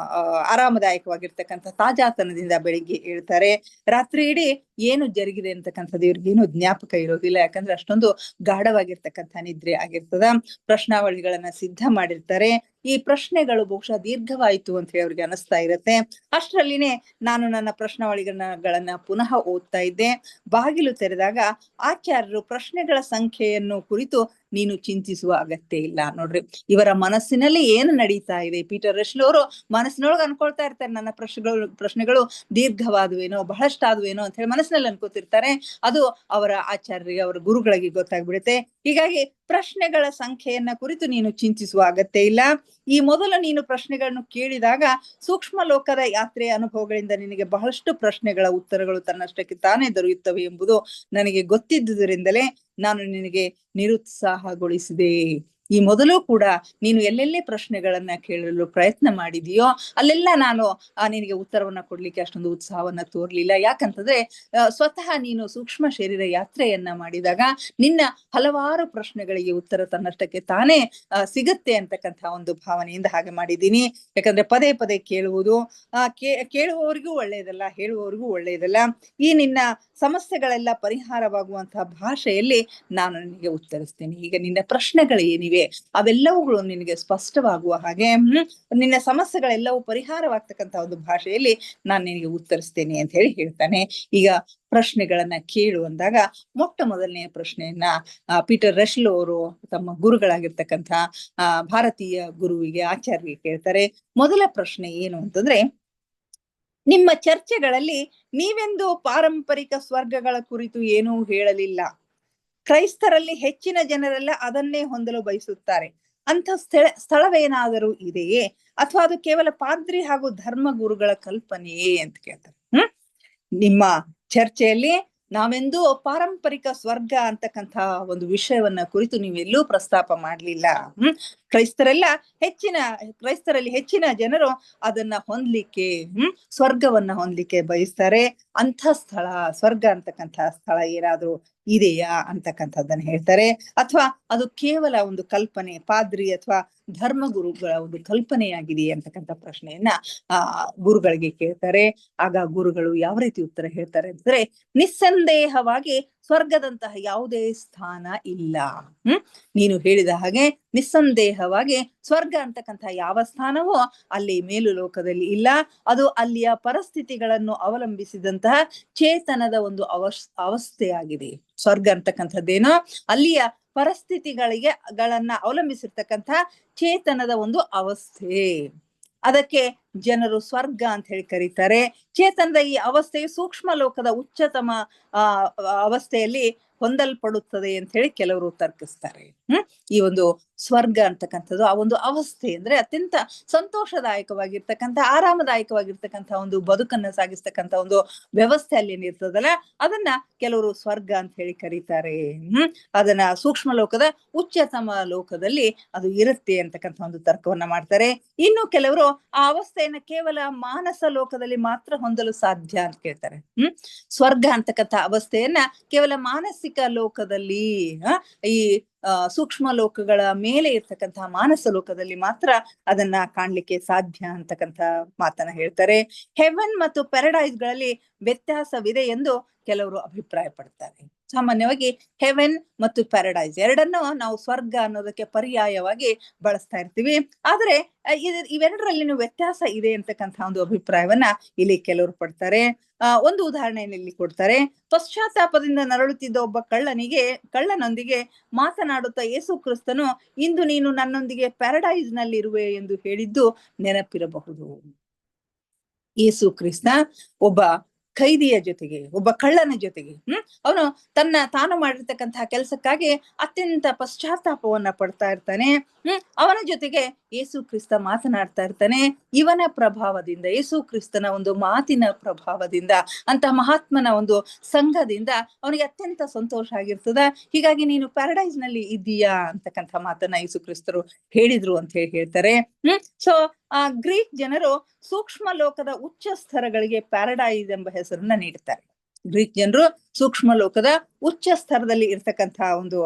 ಆರಾಮದಾಯಕವಾಗಿರ್ತಕ್ಕಂಥ ತಾಜಾತನದಿಂದ ಬೆಳಿಗ್ಗೆ ಹೇಳ್ತಾರೆ. ರಾತ್ರಿ ಇಡೀ ಏನು ಜರುಗಿದೆ ಅಂತಕ್ಕಂಥದ್ದು ಇವ್ರಿಗೇನು ಜ್ಞಾಪಕ ಇರೋದಿಲ್ಲ, ಯಾಕಂದ್ರೆ ಅಷ್ಟೊಂದು ಗಾಢವಾಗಿರ್ತಕ್ಕಂಥ ನಿದ್ರೆ ಆಗಿರ್ತದ. ಪ್ರಶ್ನಾವಳಿಗಳನ್ನ ಸಿದ್ಧ ಮಾಡಿರ್ತಾರೆ. ಈ ಪ್ರಶ್ನೆಗಳು ಬಹುಶಃ ದೀರ್ಘವಾಯಿತು ಅಂತ ಹೇಳಿ ಅವ್ರಿಗೆ ಅನಿಸ್ತಾ ಇರತ್ತೆ. ಅಷ್ಟರಲ್ಲಿನೇ ನಾನು ನನ್ನ ಪ್ರಶ್ನಾವಳಿಗಳನ್ನ ಪುನಃ ಓದ್ತಾ ಇದ್ದೆ. ಬಾಗಿಲು ತೆರೆದಾಗ ಆಚಾರ್ಯರು ಪ್ರಶ್ನೆಗಳ ಸಂಖ್ಯೆಯನ್ನು ಕುರಿತು ನೀನು ಚಿಂತಿಸುವ ಅಗತ್ಯ ಇಲ್ಲ. ನೋಡ್ರಿ, ಇವರ ಮನಸ್ಸಿನಲ್ಲಿ ಏನು ನಡೀತಾ ಇದೆ, ಪೀಟರ್ ರಶ್ಲ್ ಅವರು ಮನಸ್ಸಿನೊಳಗೆ ಅನ್ಕೊಳ್ತಾ ಇರ್ತಾರೆ, ನನ್ನ ಪ್ರಶ್ನೆಗಳು ದೀರ್ಘವಾದುವೇನೋ, ಬಹಳಷ್ಟಾದುವೇನೋ ಅಂತ ಹೇಳಿ ಮನಸ್ಸಿನಲ್ಲಿ ಅನ್ಕೋತಿರ್ತಾರೆ. ಅದು ಅವರ ಆಚಾರ್ಯರಿಗೆ, ಅವರ ಗುರುಗಳಿಗೆ ಗೊತ್ತಾಗ್ಬಿಡುತ್ತೆ. ಹೀಗಾಗಿ ಪ್ರಶ್ನೆಗಳ ಸಂಖ್ಯೆಯನ್ನ ಕುರಿತು ನೀನು ಚಿಂತಿಸುವ ಅಗತ್ಯ ಇಲ್ಲ. ಈ ಮೊದಲು ನೀನು ಪ್ರಶ್ನೆಗಳನ್ನು ಕೇಳಿದಾಗ ಸೂಕ್ಷ್ಮ ಲೋಕದ ಯಾತ್ರೆಯ ಅನುಭವಗಳಿಂದ ನಿನಗೆ ಬಹಳಷ್ಟು ಪ್ರಶ್ನೆಗಳ ಉತ್ತರಗಳು ತನ್ನಷ್ಟಕ್ಕೆ ತಾನೇ ದೊರೆಯುತ್ತವೆ ಎಂಬುದು ನನಗೆ ಗೊತ್ತಿದ್ದುದರಿಂದಲೇ ನಾನು ನಿನಗೆ ನಿರುತ್ಸಾಹಗೊಳಿಸಿದೆ. ಈ ಮೊದಲು ಕೂಡ ನೀನು ಎಲ್ಲೆಲ್ಲಿ ಪ್ರಶ್ನೆಗಳನ್ನ ಕೇಳಲು ಪ್ರಯತ್ನ ಮಾಡಿದೆಯೋ ಅಲ್ಲೆಲ್ಲ ನಾನು ನಿನಗೆ ಉತ್ತರವನ್ನ ಕೊಡ್ಲಿಕ್ಕೆ ಅಷ್ಟೊಂದು ಉತ್ಸಾಹವನ್ನ ತೋರ್ಲಿಲ್ಲ. ಯಾಕಂತಂದ್ರೆ ಸ್ವತಃ ನೀನು ಸೂಕ್ಷ್ಮ ಶರೀರ ಯಾತ್ರೆಯನ್ನ ಮಾಡಿದಾಗ ನಿನ್ನ ಹಲವಾರು ಪ್ರಶ್ನೆಗಳಿಗೆ ಉತ್ತರ ತನ್ನಷ್ಟಕ್ಕೆ ತಾನೇ ಸಿಗತ್ತೆ ಅಂತಕ್ಕಂಥ ಒಂದು ಭಾವನೆಯಿಂದ ಹಾಗೆ ಮಾಡಿದ್ದೀನಿ. ಯಾಕಂದ್ರೆ ಪದೇ ಪದೇ ಕೇಳುವುದು ಕೇಳುವವರಿಗೂ ಒಳ್ಳೆಯದಲ್ಲ, ಹೇಳುವವರಿಗೂ ಒಳ್ಳೆಯದಲ್ಲ. ಈ ನಿನ್ನ ಸಮಸ್ಯೆಗಳೆಲ್ಲ ಪರಿಹಾರವಾಗುವಂತಹ ಭಾಷೆಯಲ್ಲಿ ನಾನು ನಿನಗೆ ಉತ್ತರಿಸ್ತೇನೆ. ಈಗ ನಿನ್ನ ಪ್ರಶ್ನೆಗಳು ಏನಿವೆ ಅವೆಲ್ಲವುಗಳು ನಿನಗೆ ಸ್ಪಷ್ಟವಾಗುವ ಹಾಗೆ, ನಿನ್ನ ಸಮಸ್ಯೆಗಳೆಲ್ಲವೂ ಪರಿಹಾರವಾಗ್ತಕ್ಕಂಥ ಒಂದು ಭಾಷೆಯಲ್ಲಿ ನಾನು ನಿನಗೆ ಉತ್ತರಿಸ್ತೇನೆ ಅಂತ ಹೇಳಿ ಹೇಳ್ತಾನೆ. ಈಗ ಪ್ರಶ್ನೆಗಳನ್ನ ಕೇಳು ಅಂದಾಗ ಮೊಟ್ಟ ಮೊದಲನೆಯ ಪ್ರಶ್ನೆಯನ್ನ ಪೀಟರ್ ರಶ್ಲ್ ಅವರು ತಮ್ಮ ಗುರುಗಳಾಗಿರ್ತಕ್ಕಂಥ ಭಾರತೀಯ ಗುರುವಿಗೆ, ಆಚಾರ್ಯರಿಗೆ ಕೇಳ್ತಾರೆ. ಮೊದಲ ಪ್ರಶ್ನೆ ಏನು ಅಂತಂದ್ರೆ, ನಿಮ್ಮ ಚರ್ಚೆಗಳಲ್ಲಿ ನೀವೆಂದು ಪಾರಂಪರಿಕ ಸ್ವರ್ಗಗಳ ಕುರಿತು ಏನೂ ಹೇಳಲಿಲ್ಲ. ಕ್ರೈಸ್ತರಲ್ಲಿ ಹೆಚ್ಚಿನ ಜನರೆಲ್ಲ ಅದನ್ನೇ ಹೊಂದಲು ಬಯಸುತ್ತಾರೆ. ಅಂತ ಸ್ಥಳವೇನಾದರೂ ಇದೆಯೇ, ಅಥವಾ ಅದು ಕೇವಲ ಪಾದ್ರಿ ಹಾಗೂ ಧರ್ಮ ಗುರುಗಳ ಕಲ್ಪನೆಯೇ ಅಂತ ಕೇಳ್ತಾರೆ. ನಿಮ್ಮ ಚರ್ಚೆಯಲ್ಲಿ ನಾವೆಂದೂ ಪಾರಂಪರಿಕ ಸ್ವರ್ಗ ಅಂತಕ್ಕಂಥ ಒಂದು ವಿಷಯವನ್ನ ಕುರಿತು ನೀವೆಲ್ಲೂ ಪ್ರಸ್ತಾಪ ಮಾಡ್ಲಿಲ್ಲ. ಕ್ರೈಸ್ತರಲ್ಲಿ ಹೆಚ್ಚಿನ ಜನರು ಅದನ್ನ ಹೊಂದ್ಲಿಕ್ಕೆ, ಸ್ವರ್ಗವನ್ನ ಹೊಂದ್ಲಿಕ್ಕೆ ಬಯಸ್ತಾರೆ. ಅಂಥ ಸ್ಥಳ, ಸ್ವರ್ಗ ಅಂತಕ್ಕಂಥ ಸ್ಥಳ ಏನಾದ್ರೂ ಇದೆಯಾ ಅಂತಕ್ಕಂಥದ್ದನ್ನ ಹೇಳ್ತಾರೆ. ಅಥವಾ ಅದು ಕೇವಲ ಒಂದು ಕಲ್ಪನೆ, ಪಾದ್ರಿ ಅಥವಾ ಧರ್ಮಗುರುಗಳ ಒಂದು ಕಲ್ಪನೆಯಾಗಿದೆಯೇ ಅಂತಕ್ಕಂಥ ಪ್ರಶ್ನೆಯನ್ನ ಗುರುಗಳಿಗೆ ಕೇಳ್ತಾರೆ. ಆಗ ಗುರುಗಳು ಯಾವ ರೀತಿ ಉತ್ತರ ಹೇಳ್ತಾರೆ ಅಂದ್ರೆ, ನಿಸ್ಸಂದೇಹವಾಗಿ ಸ್ವರ್ಗದಂತಹ ಯಾವುದೇ ಸ್ಥಾನ ಇಲ್ಲ. ನೀನು ಹೇಳಿದ ಹಾಗೆ ನಿಸ್ಸಂದೇಹವಾಗಿ ಸ್ವರ್ಗ ಅಂತಕ್ಕಂಥ ಯಾವ ಸ್ಥಾನವೋ ಅಲ್ಲಿ ಮೇಲು ಲೋಕದಲ್ಲಿ ಇಲ್ಲ. ಅದು ಅಲ್ಲಿಯ ಪರಿಸ್ಥಿತಿಗಳನ್ನು ಅವಲಂಬಿಸಿದಂತಹ ಚೇತನದ ಒಂದು ಅವಸ್ಥೆಯಾಗಿದೆ. ಸ್ವರ್ಗ ಅಂತಕ್ಕಂಥದ್ದೇನೋ ಅಲ್ಲಿಯ ಪರಿಸ್ಥಿತಿಗಳನ್ನ ಅವಲಂಬಿಸಿರ್ತಕ್ಕಂಥ ಚೇತನದ ಒಂದು ಅವಸ್ಥೆ. ಅದಕ್ಕೆ ಜನರು ಸ್ವರ್ಗ ಅಂತ ಹೇಳಿ ಕರೀತಾರೆ. ಚೇತನದ ಈ ಅವಸ್ಥೆಯು ಸೂಕ್ಷ್ಮ ಲೋಕದ ಉಚ್ಚತಮ ಅವಸ್ಥೆಯಲ್ಲಿ ಹೊಂದಲ್ಪಡುತ್ತದೆ ಅಂತ ಹೇಳಿ ಕೆಲವರು ತರ್ಕಿಸ್ತಾರೆ. ಈ ಒಂದು ಸ್ವರ್ಗ ಅಂತಕ್ಕಂಥದ್ದು ಆ ಒಂದು ಅವಸ್ಥೆ ಅಂದ್ರೆ ಅತ್ಯಂತ ಸಂತೋಷದಾಯಕವಾಗಿರ್ತಕ್ಕಂಥ, ಆರಾಮದಾಯಕವಾಗಿರ್ತಕ್ಕಂಥ ಒಂದು ಬದುಕನ್ನ ಸಾಗಿಸ್ತಕ್ಕಂಥ ಒಂದು ವ್ಯವಸ್ಥೆ ಅಲ್ಲಿ ಏನಿರ್ತದಲ್ಲ, ಅದನ್ನ ಕೆಲವರು ಸ್ವರ್ಗ ಅಂತ ಹೇಳಿ ಕರೀತಾರೆ. ಅದನ್ನ ಸೂಕ್ಷ್ಮ ಲೋಕದ ಉಚ್ಚತಮ ಲೋಕದಲ್ಲಿ ಅದು ಇರುತ್ತೆ ಅಂತಕ್ಕಂಥ ಒಂದು ತರ್ಕವನ್ನ ಮಾಡ್ತಾರೆ. ಇನ್ನು ಕೆಲವರು ಆ ಅವಸ್ಥೆಯನ್ನ ಕೇವಲ ಮಾನಸ ಲೋಕದಲ್ಲಿ ಮಾತ್ರ ಹೊಂದಲು ಸಾಧ್ಯ ಅಂತ ಕೇಳ್ತಾರೆ. ಸ್ವರ್ಗ ಅಂತಕ್ಕಂಥ ಅವಸ್ಥೆಯನ್ನ ಕೇವಲ ಮಾನಸಿಕ ಲೋಕದಲ್ಲಿ, ಈ ಸೂಕ್ಷ್ಮ ಲೋಕಗಳ ಮೇಲೆ ಇರ್ತಕ್ಕಂತಹ ಮಾನಸ ಲೋಕದಲ್ಲಿ ಮಾತ್ರ ಅದನ್ನ ಕಾಣ್ಲಿಕ್ಕೆ ಸಾಧ್ಯ ಅಂತಕ್ಕಂಥ ಮಾತನ್ನ ಹೇಳ್ತಾರೆ. ಹೆವನ್ ಮತ್ತು ಪ್ಯಾರಡೈಸ್ ಗಳಲ್ಲಿ ವ್ಯತ್ಯಾಸವಿದೆ ಎಂದು ಕೆಲವರು ಅಭಿಪ್ರಾಯ ಪಡ್ತಾರೆ. ಸಾಮಾನ್ಯವಾಗಿ ಹೆವೆನ್ ಮತ್ತು ಪ್ಯಾರಡೈಸ್ ಎರಡನ್ನು ನಾವು ಸ್ವರ್ಗ ಅನ್ನೋದಕ್ಕೆ ಪರ್ಯಾಯವಾಗಿ ಬಳಸ್ತಾ ಇರ್ತೀವಿ. ಆದ್ರೆ ಇವೆರಡರಲ್ಲಿನೂ ವ್ಯತ್ಯಾಸ ಇದೆ ಅಂತಕ್ಕಂಥ ಒಂದು ಅಭಿಪ್ರಾಯವನ್ನ ಇಲ್ಲಿ ಕೆಲವರು ಪಡ್ತಾರೆ. ಒಂದು ಉದಾಹರಣೆಯನ್ನು ಇಲ್ಲಿ ಕೊಡ್ತಾರೆ. ಪಶ್ಚಾತ್ತಾಪದಿಂದ ನರಳುತ್ತಿದ್ದ ಒಬ್ಬ ಕಳ್ಳನೊಂದಿಗೆ ಮಾತನಾಡುತ್ತಾ ಯೇಸು ಕ್ರಿಸ್ತನು, ಇಂದು ನೀನು ನನ್ನೊಂದಿಗೆ ಪ್ಯಾರಡೈಸ್ ನಲ್ಲಿ ಇರುವೆ ಎಂದು ಹೇಳಿದ್ದು ನೆನಪಿರಬಹುದು. ಯೇಸು ಕ್ರಿಸ್ತ ಒಬ್ಬ ಖೈದಿಯ ಜೊತೆಗೆ, ಒಬ್ಬ ಕಳ್ಳನ ಜೊತೆಗೆ, ಅವನು ತಾನು ಮಾಡಿರ್ತಕ್ಕಂತಹ ಕೆಲಸಕ್ಕಾಗಿ ಅತ್ಯಂತ ಪಶ್ಚಾತ್ತಾಪವನ್ನ ಪಡ್ತಾ ಇರ್ತಾನೆ. ಅವನ ಜೊತೆಗೆ ಯೇಸು ಕ್ರಿಸ್ತ ಮಾತನಾಡ್ತಾ ಇರ್ತಾನೆ. ಇವನ ಪ್ರಭಾವದಿಂದ, ಯೇಸು ಕ್ರಿಸ್ತನ ಒಂದು ಮಾತಿನ ಪ್ರಭಾವದಿಂದ, ಅಂತ ಮಹಾತ್ಮನ ಒಂದು ಸಂಘದಿಂದ ಅವನಿಗೆ ಅತ್ಯಂತ ಸಂತೋಷ ಆಗಿರ್ತದ. ಹೀಗಾಗಿ ನೀನು ಪ್ಯಾರಡೈಸ್ ನಲ್ಲಿ ಇದ್ದೀಯಾ ಅಂತಕ್ಕಂಥ ಮಾತನ್ನ ಯೇಸು ಕ್ರಿಸ್ತರು ಹೇಳಿದ್ರು ಅಂತ ಹೇಳ್ತಾರೆ. ಸೊ ಗ್ರೀಕ್ ಜನರು ಸೂಕ್ಷ್ಮ ಲೋಕದ ಉಚ್ಚ ಸ್ತರಗಳಿಗೆ ಪ್ಯಾರಡೈಸ್ ಎಂಬ ಹೆಸರನ್ನ ನೀಡುತ್ತಾರೆ. ಗ್ರೀಕ್ ಜನರು ಸೂಕ್ಷ್ಮ ಲೋಕದ ಉಚ್ಚ ಸ್ತರದಲ್ಲಿ ಇರ್ತಕ್ಕಂತಹ ಒಂದು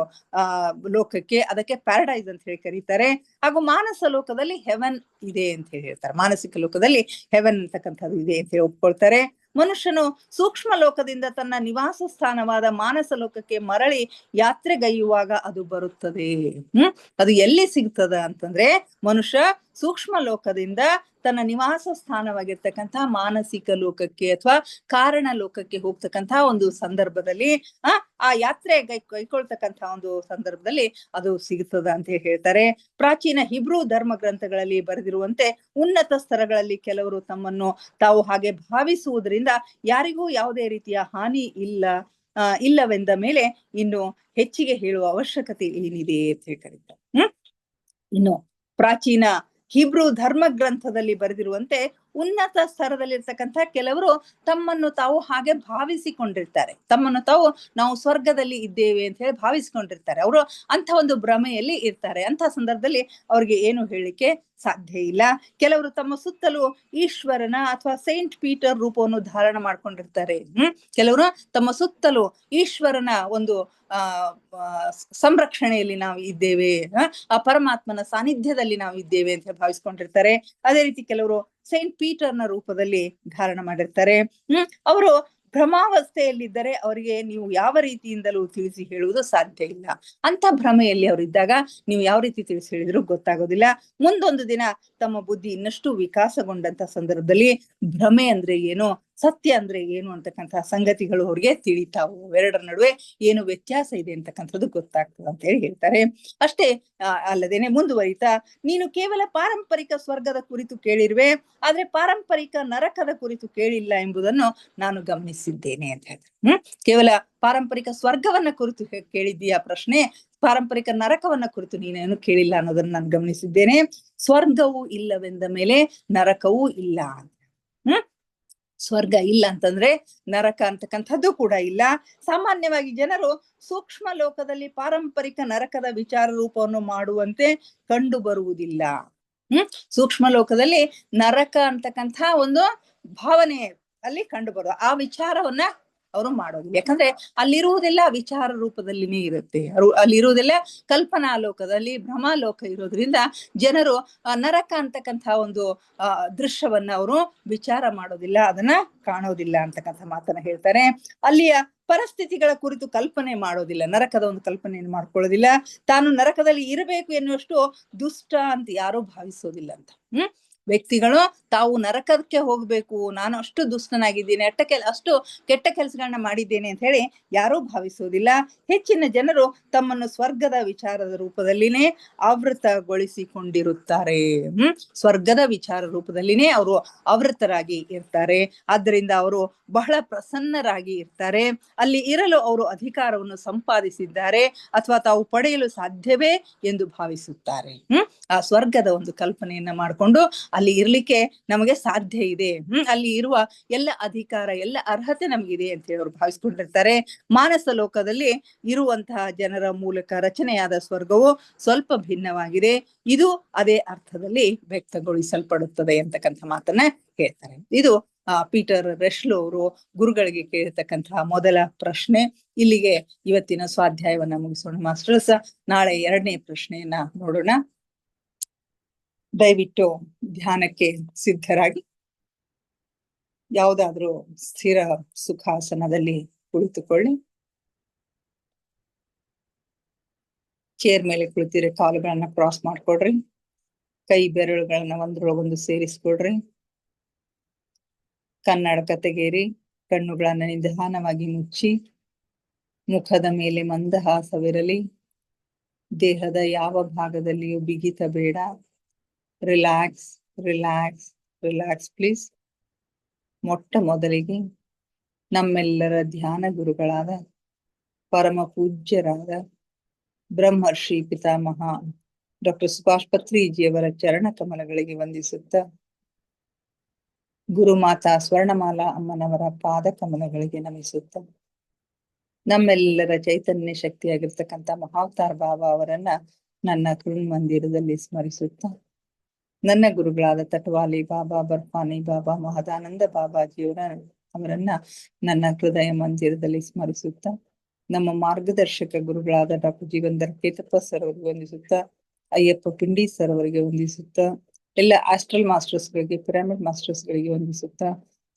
ಲೋಕಕ್ಕೆ, ಅದಕ್ಕೆ ಪ್ಯಾರಡೈಸ್ ಅಂತ ಹೇಳಿ ಕರೀತಾರೆ. ಹಾಗೂ ಮಾನಸ ಲೋಕದಲ್ಲಿ ಹೆವನ್ ಇದೆ ಅಂತ ಹೇಳಿ ಹೇಳ್ತಾರೆ. ಮಾನಸಿಕ ಲೋಕದಲ್ಲಿ ಹೆವನ್ ಅಂತಕ್ಕಂಥದ್ದು ಇದೆ ಅಂತ ಹೇಳಿ ಒಪ್ಕೊಳ್ತಾರೆ. ಮನುಷ್ಯನು ಸೂಕ್ಷ್ಮ ಲೋಕದಿಂದ ತನ್ನ ನಿವಾಸ ಸ್ಥಾನವಾದ ಮಾನಸ ಲೋಕಕ್ಕೆ ಮರಳಿ ಯಾತ್ರೆಗೈಯುವಾಗ ಅದು ಬರುತ್ತದೆ. ಅದು ಎಲ್ಲಿ ಸಿಗ್ತದ ಅಂತಂದ್ರೆ, ಮನುಷ್ಯ ಸೂಕ್ಷ್ಮ ಲೋಕದಿಂದ ತನ್ನ ನಿವಾಸ ಸ್ಥಾನವಾಗಿರ್ತಕ್ಕಂಥ ಮಾನಸಿಕ ಲೋಕಕ್ಕೆ ಅಥವಾ ಕಾರಣ ಲೋಕಕ್ಕೆ ಹೋಗ್ತಕ್ಕಂಥ ಒಂದು ಸಂದರ್ಭದಲ್ಲಿ ಆ ಯಾತ್ರೆ ಕೈಕೊಳ್ತಕ್ಕಂಥ ಒಂದು ಸಂದರ್ಭದಲ್ಲಿ ಅದು ಸಿಗುತ್ತದ ಅಂತ ಹೇಳ್ತಾರೆ. ಪ್ರಾಚೀನ ಹಿಬ್ರೂ ಧರ್ಮ ಗ್ರಂಥಗಳಲ್ಲಿ ಬರೆದಿರುವಂತೆ ಉನ್ನತ ಸ್ತರಗಳಲ್ಲಿ ಕೆಲವರು ತಮ್ಮನ್ನು ತಾವು ಹಾಗೆ ಭಾವಿಸುವುದರಿಂದ ಯಾರಿಗೂ ಯಾವುದೇ ರೀತಿಯ ಹಾನಿ ಇಲ್ಲವೆಂದ ಮೇಲೆ ಇನ್ನು ಹೆಚ್ಚಿಗೆ ಹೇಳುವ ಅವಶ್ಯಕತೆ ಏನಿದೆ ಅಂತ ಹೇಳಿ ಕರೀತಾರೆ. ಇನ್ನು ಪ್ರಾಚೀನ ಹಿಬ್ರೂ ಧರ್ಮ ಗ್ರಂಥದಲ್ಲಿ ಬರೆದಿರುವಂತೆ ಉನ್ನತ ಸ್ತರದಲ್ಲಿರ್ತಕ್ಕಂಥ ಕೆಲವರು ತಮ್ಮನ್ನು ತಾವು ಹಾಗೆ ಭಾವಿಸಿಕೊಂಡಿರ್ತಾರೆ. ತಮ್ಮನ್ನು ತಾವು ನಾವು ಸ್ವರ್ಗದಲ್ಲಿ ಇದ್ದೇವೆ ಅಂತ ಹೇಳಿ ಭಾವಿಸಿಕೊಂಡಿರ್ತಾರೆ. ಅವರು ಅಂತ ಒಂದು ಭ್ರಮೆಯಲ್ಲಿ ಇರ್ತಾರೆ. ಅಂತ ಸಂದರ್ಭದಲ್ಲಿ ಅವ್ರಿಗೆ ಏನು ಹೇಳಿಕೆ ಸಾಧ್ಯ ಇಲ್ಲ. ಕೆಲವರು ತಮ್ಮ ಸುತ್ತಲೂ ಈಶ್ವರನ ಅಥವಾ ಸೈಂಟ್ ಪೀಟರ್ ರೂಪವನ್ನು ಧಾರಣ ಮಾಡ್ಕೊಂಡಿರ್ತಾರೆ. ಕೆಲವರು ತಮ್ಮ ಸುತ್ತಲೂ ಈಶ್ವರನ ಒಂದು ಸಂರಕ್ಷಣೆಯಲ್ಲಿ ನಾವು ಇದ್ದೇವೆ, ಆ ಪರಮಾತ್ಮನ ಸಾನ್ನಿಧ್ಯದಲ್ಲಿ ನಾವು ಇದ್ದೇವೆ ಅಂತ ಭಾವಿಸ್ಕೊಂಡಿರ್ತಾರೆ. ಅದೇ ರೀತಿ ಕೆಲವರು ಸೈಂಟ್ ಪೀಟರ್ನ ರೂಪದಲ್ಲಿ ಧಾರಣ ಮಾಡಿರ್ತಾರೆ. ಅವರು ಭ್ರಮಾವಸ್ಥೆಯಲ್ಲಿದ್ದರೆ ಅವರಿಗೆ ನೀವು ಯಾವ ರೀತಿಯಿಂದಲೂ ತಿಳಿಸಿ ಹೇಳುವುದು ಸಾಧ್ಯ ಇಲ್ಲ. ಅಂತ ಭ್ರಮೆಯಲ್ಲಿ ಅವರಿದ್ದಾಗ ನೀವು ಯಾವ ರೀತಿ ತಿಳಿಸಿ ಹೇಳಿದ್ರು ಗೊತ್ತಾಗೋದಿಲ್ಲ. ಮುಂದೊಂದು ದಿನ ತಮ್ಮ ಬುದ್ಧಿ ಇನ್ನಷ್ಟು ವಿಕಾಸಗೊಂಡಂತ ಸಂದರ್ಭದಲ್ಲಿ ಭ್ರಮೆ ಅಂದ್ರೆ ಏನು, ಸತ್ಯ ಅಂದ್ರೆ ಏನು ಅಂತಕ್ಕಂತಹ ಸಂಗತಿಗಳು ಅವ್ರಿಗೆ ತಿಳಿತಾವು. ಎರಡರ ನಡುವೆ ಏನು ವ್ಯತ್ಯಾಸ ಇದೆ ಅಂತಕ್ಕಂಥದ್ದು ಗೊತ್ತಾಗ್ತದೆ ಅಂತ ಹೇಳಿ ಹೇಳ್ತಾರೆ. ಅಷ್ಟೇ ಅಲ್ಲದೇನೆ ಮುಂದುವರಿತಾ, ನೀನು ಕೇವಲ ಪಾರಂಪರಿಕ ಸ್ವರ್ಗದ ಕುರಿತು ಕೇಳಿರುವೆ, ಆದ್ರೆ ಪಾರಂಪರಿಕ ನರಕದ ಕುರಿತು ಕೇಳಿಲ್ಲ ಎಂಬುದನ್ನು ನಾನು ಗಮನಿಸಿದ್ದೇನೆ ಅಂತ ಹೇಳ್ತಾರೆ. ಕೇವಲ ಪಾರಂಪರಿಕ ಸ್ವರ್ಗವನ್ನ ಕುರಿತು ಕೇಳಿದ್ದೀಯಾ ಪ್ರಶ್ನೆ, ಪಾರಂಪರಿಕ ನರಕವನ್ನ ಕುರಿತು ನೀನೇನು ಕೇಳಿಲ್ಲ ಅನ್ನೋದನ್ನ ನಾನು ಗಮನಿಸಿದ್ದೇನೆ. ಸ್ವರ್ಗವೂ ಇಲ್ಲವೆಂದ ಮೇಲೆ ನರಕವೂ ಇಲ್ಲ. ಸ್ವರ್ಗ ಇಲ್ಲ ಅಂತಂದ್ರೆ ನರಕ ಅಂತಕ್ಕಂಥದ್ದು ಕೂಡ ಇಲ್ಲ. ಸಾಮಾನ್ಯವಾಗಿ ಜನರು ಸೂಕ್ಷ್ಮ ಲೋಕದಲ್ಲಿ ಪಾರಂಪರಿಕ ನರಕದ ವಿಚಾರ ರೂಪವನ್ನು ಮಾಡುವಂತೆ ಕಂಡು ಬರುವುದಿಲ್ಲ. ಸೂಕ್ಷ್ಮ ಲೋಕದಲ್ಲಿ ನರಕ ಅಂತಕ್ಕಂಥ ಒಂದು ಭಾವನೆ ಅಲ್ಲಿ ಕಂಡು ಬರುವ ಆ ವಿಚಾರವನ್ನ ಅವರು ಮಾಡೋದಿಲ್ಲ. ಯಾಕಂದ್ರೆ ಅಲ್ಲಿರುವುದೆಲ್ಲ ವಿಚಾರ ರೂಪದಲ್ಲಿನೇ ಇರುತ್ತೆ. ಅಲ್ಲಿರುವುದೆಲ್ಲ ಕಲ್ಪನಾ ಲೋಕದಲ್ಲಿ ಭ್ರಮಾಲೋಕ ಇರೋದ್ರಿಂದ ಜನರು ನರಕ ಅಂತಕ್ಕಂಥ ಒಂದು ದೃಶ್ಯವನ್ನ ಅವರು ವಿಚಾರ ಮಾಡೋದಿಲ್ಲ, ಅದನ್ನ ಕಾಣೋದಿಲ್ಲ ಅಂತಕ್ಕಂಥ ಮಾತನ್ನ ಹೇಳ್ತಾರೆ. ಅಲ್ಲಿಯ ಪರಿಸ್ಥಿತಿಗಳ ಕುರಿತು ಕಲ್ಪನೆ ಮಾಡೋದಿಲ್ಲ, ನರಕದ ಒಂದು ಕಲ್ಪನೆಯನ್ನು ಮಾಡ್ಕೊಳ್ಳೋದಿಲ್ಲ. ತಾನು ನರಕದಲ್ಲಿ ಇರಬೇಕು ಎನ್ನುವಷ್ಟು ದುಷ್ಟ ಅಂತ ಯಾರೂ ಭಾವಿಸೋದಿಲ್ಲ ಅಂತ. ವ್ಯಕ್ತಿಗಳು ತಾವು ನರಕಕ್ಕೆ ಹೋಗ್ಬೇಕು, ನಾನು ಅಷ್ಟು ದುಷ್ಟನಾಗಿದ್ದೀನಿ, ಅಷ್ಟು ಕೆಟ್ಟ ಕೆಲಸಗಳನ್ನ ಮಾಡಿದ್ದೇನೆ ಅಂತ ಹೇಳಿ ಯಾರೂ ಭಾವಿಸೋದಿಲ್ಲ. ಹೆಚ್ಚಿನ ಜನರು ತಮ್ಮನ್ನು ಸ್ವರ್ಗದ ವಿಚಾರದ ರೂಪದಲ್ಲಿನೇ ಆವೃತಗೊಳಿಸಿಕೊಂಡಿರುತ್ತಾರೆ. ಸ್ವರ್ಗದ ವಿಚಾರ ರೂಪದಲ್ಲಿನೇ ಅವರು ಆವೃತರಾಗಿ ಇರ್ತಾರೆ. ಆದ್ದರಿಂದ ಅವರು ಬಹಳ ಪ್ರಸನ್ನರಾಗಿ ಇರ್ತಾರೆ. ಅಲ್ಲಿ ಇರಲು ಅವರು ಅಧಿಕಾರವನ್ನು ಸಂಪಾದಿಸಿದ್ದಾರೆ ಅಥವಾ ತಾವು ಪಡೆಯಲು ಸಾಧ್ಯವೇ ಎಂದು ಭಾವಿಸುತ್ತಾರೆ. ಆ ಸ್ವರ್ಗದ ಒಂದು ಕಲ್ಪನೆಯನ್ನ ಮಾಡಿಕೊಂಡು ಅಲ್ಲಿ ಇರ್ಲಿಕ್ಕೆ ನಮಗೆ ಸಾಧ್ಯ ಇದೆ, ಅಲ್ಲಿ ಇರುವ ಎಲ್ಲ ಅಧಿಕಾರ ಎಲ್ಲ ಅರ್ಹತೆ ನಮಗಿದೆ ಅಂತ ಹೇಳಿ ಅವರು ಭಾವಿಸ್ಕೊಂಡಿರ್ತಾರೆ. ಮಾನಸ ಲೋಕದಲ್ಲಿ ಇರುವಂತಹ ಜನರ ಮೂಲಕ ರಚನೆಯಾದ ಸ್ವರ್ಗವು ಸ್ವಲ್ಪ ಭಿನ್ನವಾಗಿದೆ. ಇದು ಅದೇ ಅರ್ಥದಲ್ಲಿ ವ್ಯಕ್ತಗೊಳಿಸಲ್ಪಡುತ್ತದೆ ಅಂತಕ್ಕಂಥ ಮಾತನ್ನ ಹೇಳ್ತಾರೆ. ಇದು ಪೀಟರ್ ರೆಶ್ಲೋ ಅವರು ಗುರುಗಳಿಗೆ ಕೇಳಿರ್ತಕ್ಕಂತಹ ಮೊದಲ ಪ್ರಶ್ನೆ. ಇಲ್ಲಿಗೆ ಇವತ್ತಿನ ಸ್ವಾಧ್ಯಾಯವನ್ನ ಮುಗಿಸೋಣ ಮಾಸ್ಟರ್ಸ್. ನಾಳೆ ಎರಡನೇ ಪ್ರಶ್ನೆಯನ್ನ ನೋಡೋಣ. ದಯವಿಟ್ಟು ಧ್ಯಾನಕ್ಕೆ ಸಿದ್ಧರಾಗಿ ಯಾವುದಾದ್ರೂ ಸ್ಥಿರ ಸುಖಾಸನದಲ್ಲಿ ಕುಳಿತುಕೊಳ್ಳಿ. ಚೇರ್ ಮೇಲೆ ಕುಳಿತಿರೋ ಕಾಲುಗಳನ್ನ ಕ್ರಾಸ್ ಮಾಡ್ಕೊಡ್ರಿ. ಕೈ ಬೆರಳುಗಳನ್ನ ಒಂದ್ರೊಳಗೊಂದು ಸೇರಿಸ್ಕೊಡ್ರಿ. ಕನ್ನಡಕ ತೆಗೀರಿ. ಕಣ್ಣುಗಳನ್ನ ನಿಧಾನವಾಗಿ ಮುಚ್ಚಿ ಮುಖದ ಮೇಲೆ ಮಂದಹಾಸವಿರಲಿ. ದೇಹದ ಯಾವ ಭಾಗದಲ್ಲಿಯೂ ಬಿಗಿತ ಬೇಡ. Relax relax relax please. ಮೊಟ್ಟ ಮೊದಲಿಗೆ ನಮ್ಮೆಲ್ಲರ ಧ್ಯಾನ ಗುರುಗಳಾದ ಪರಮ ಪೂಜ್ಯರಾದ ಬ್ರಹ್ಮರ್ಷಿ ಪಿತಾಮಹ ಡಾಕ್ಟರ್ ಸುಭಾಷ್ ಪತ್ರಿಜಿಯವರ ಚರಣ ಕಮಲಗಳಿಗೆ ವಂದಿಸುತ್ತಾ, ಗುರುಮಾತಾ ಸ್ವರ್ಣಮಾಲಾ ಅಮ್ಮನವರ ಪಾದ ಕಮಲಗಳಿಗೆ ನಮಿಸುತ್ತ, ನಮ್ಮೆಲ್ಲರ ಚೈತನ್ಯ ಶಕ್ತಿಯಾಗಿರ್ತಕ್ಕಂಥ ಮಹಾವತಾರ್ ಬಾಬಾ ಅವರನ್ನ ನನ್ನ ಮಂದಿರದಲ್ಲಿ ಸ್ಮರಿಸುತ್ತ, ನನ್ನ ಗುರುಗಳಾದ ತಟವಾಲಿ ಬಾಬಾ, ಬರ್ಫಾನಿ ಬಾಬಾ, ಮಹದಾನಂದ ಅವರನ್ನ ನನ್ನ ಹೃದಯ ಮಂದಿರದಲ್ಲಿ ಸ್ಮರಿಸುತ್ತ, ನಮ್ಮ ಮಾರ್ಗದರ್ಶಕ ಗುರುಗಳಾದ ಡಾಕ್ಟರ್ ಜೀವಂದರ್ ಕೇತಪ್ಪ ಸರ್ ಅವರಿಗೆ ವಂದಿಸುತ್ತ, ಅಯ್ಯಪ್ಪ ಪಿಂಡಿ ಸರ್ ಅವರಿಗೆ ವಂದಿಸುತ್ತ, ಎಲ್ಲ ಆಸ್ಟ್ರಲ್ ಮಾಸ್ಟರ್ಸ್ಗಳಿಗೆ, ಪಿರಮಿಡ್ ಮಾಸ್ಟರ್ಸ್ಗಳಿಗೆ ವಂದಿಸುತ್ತ,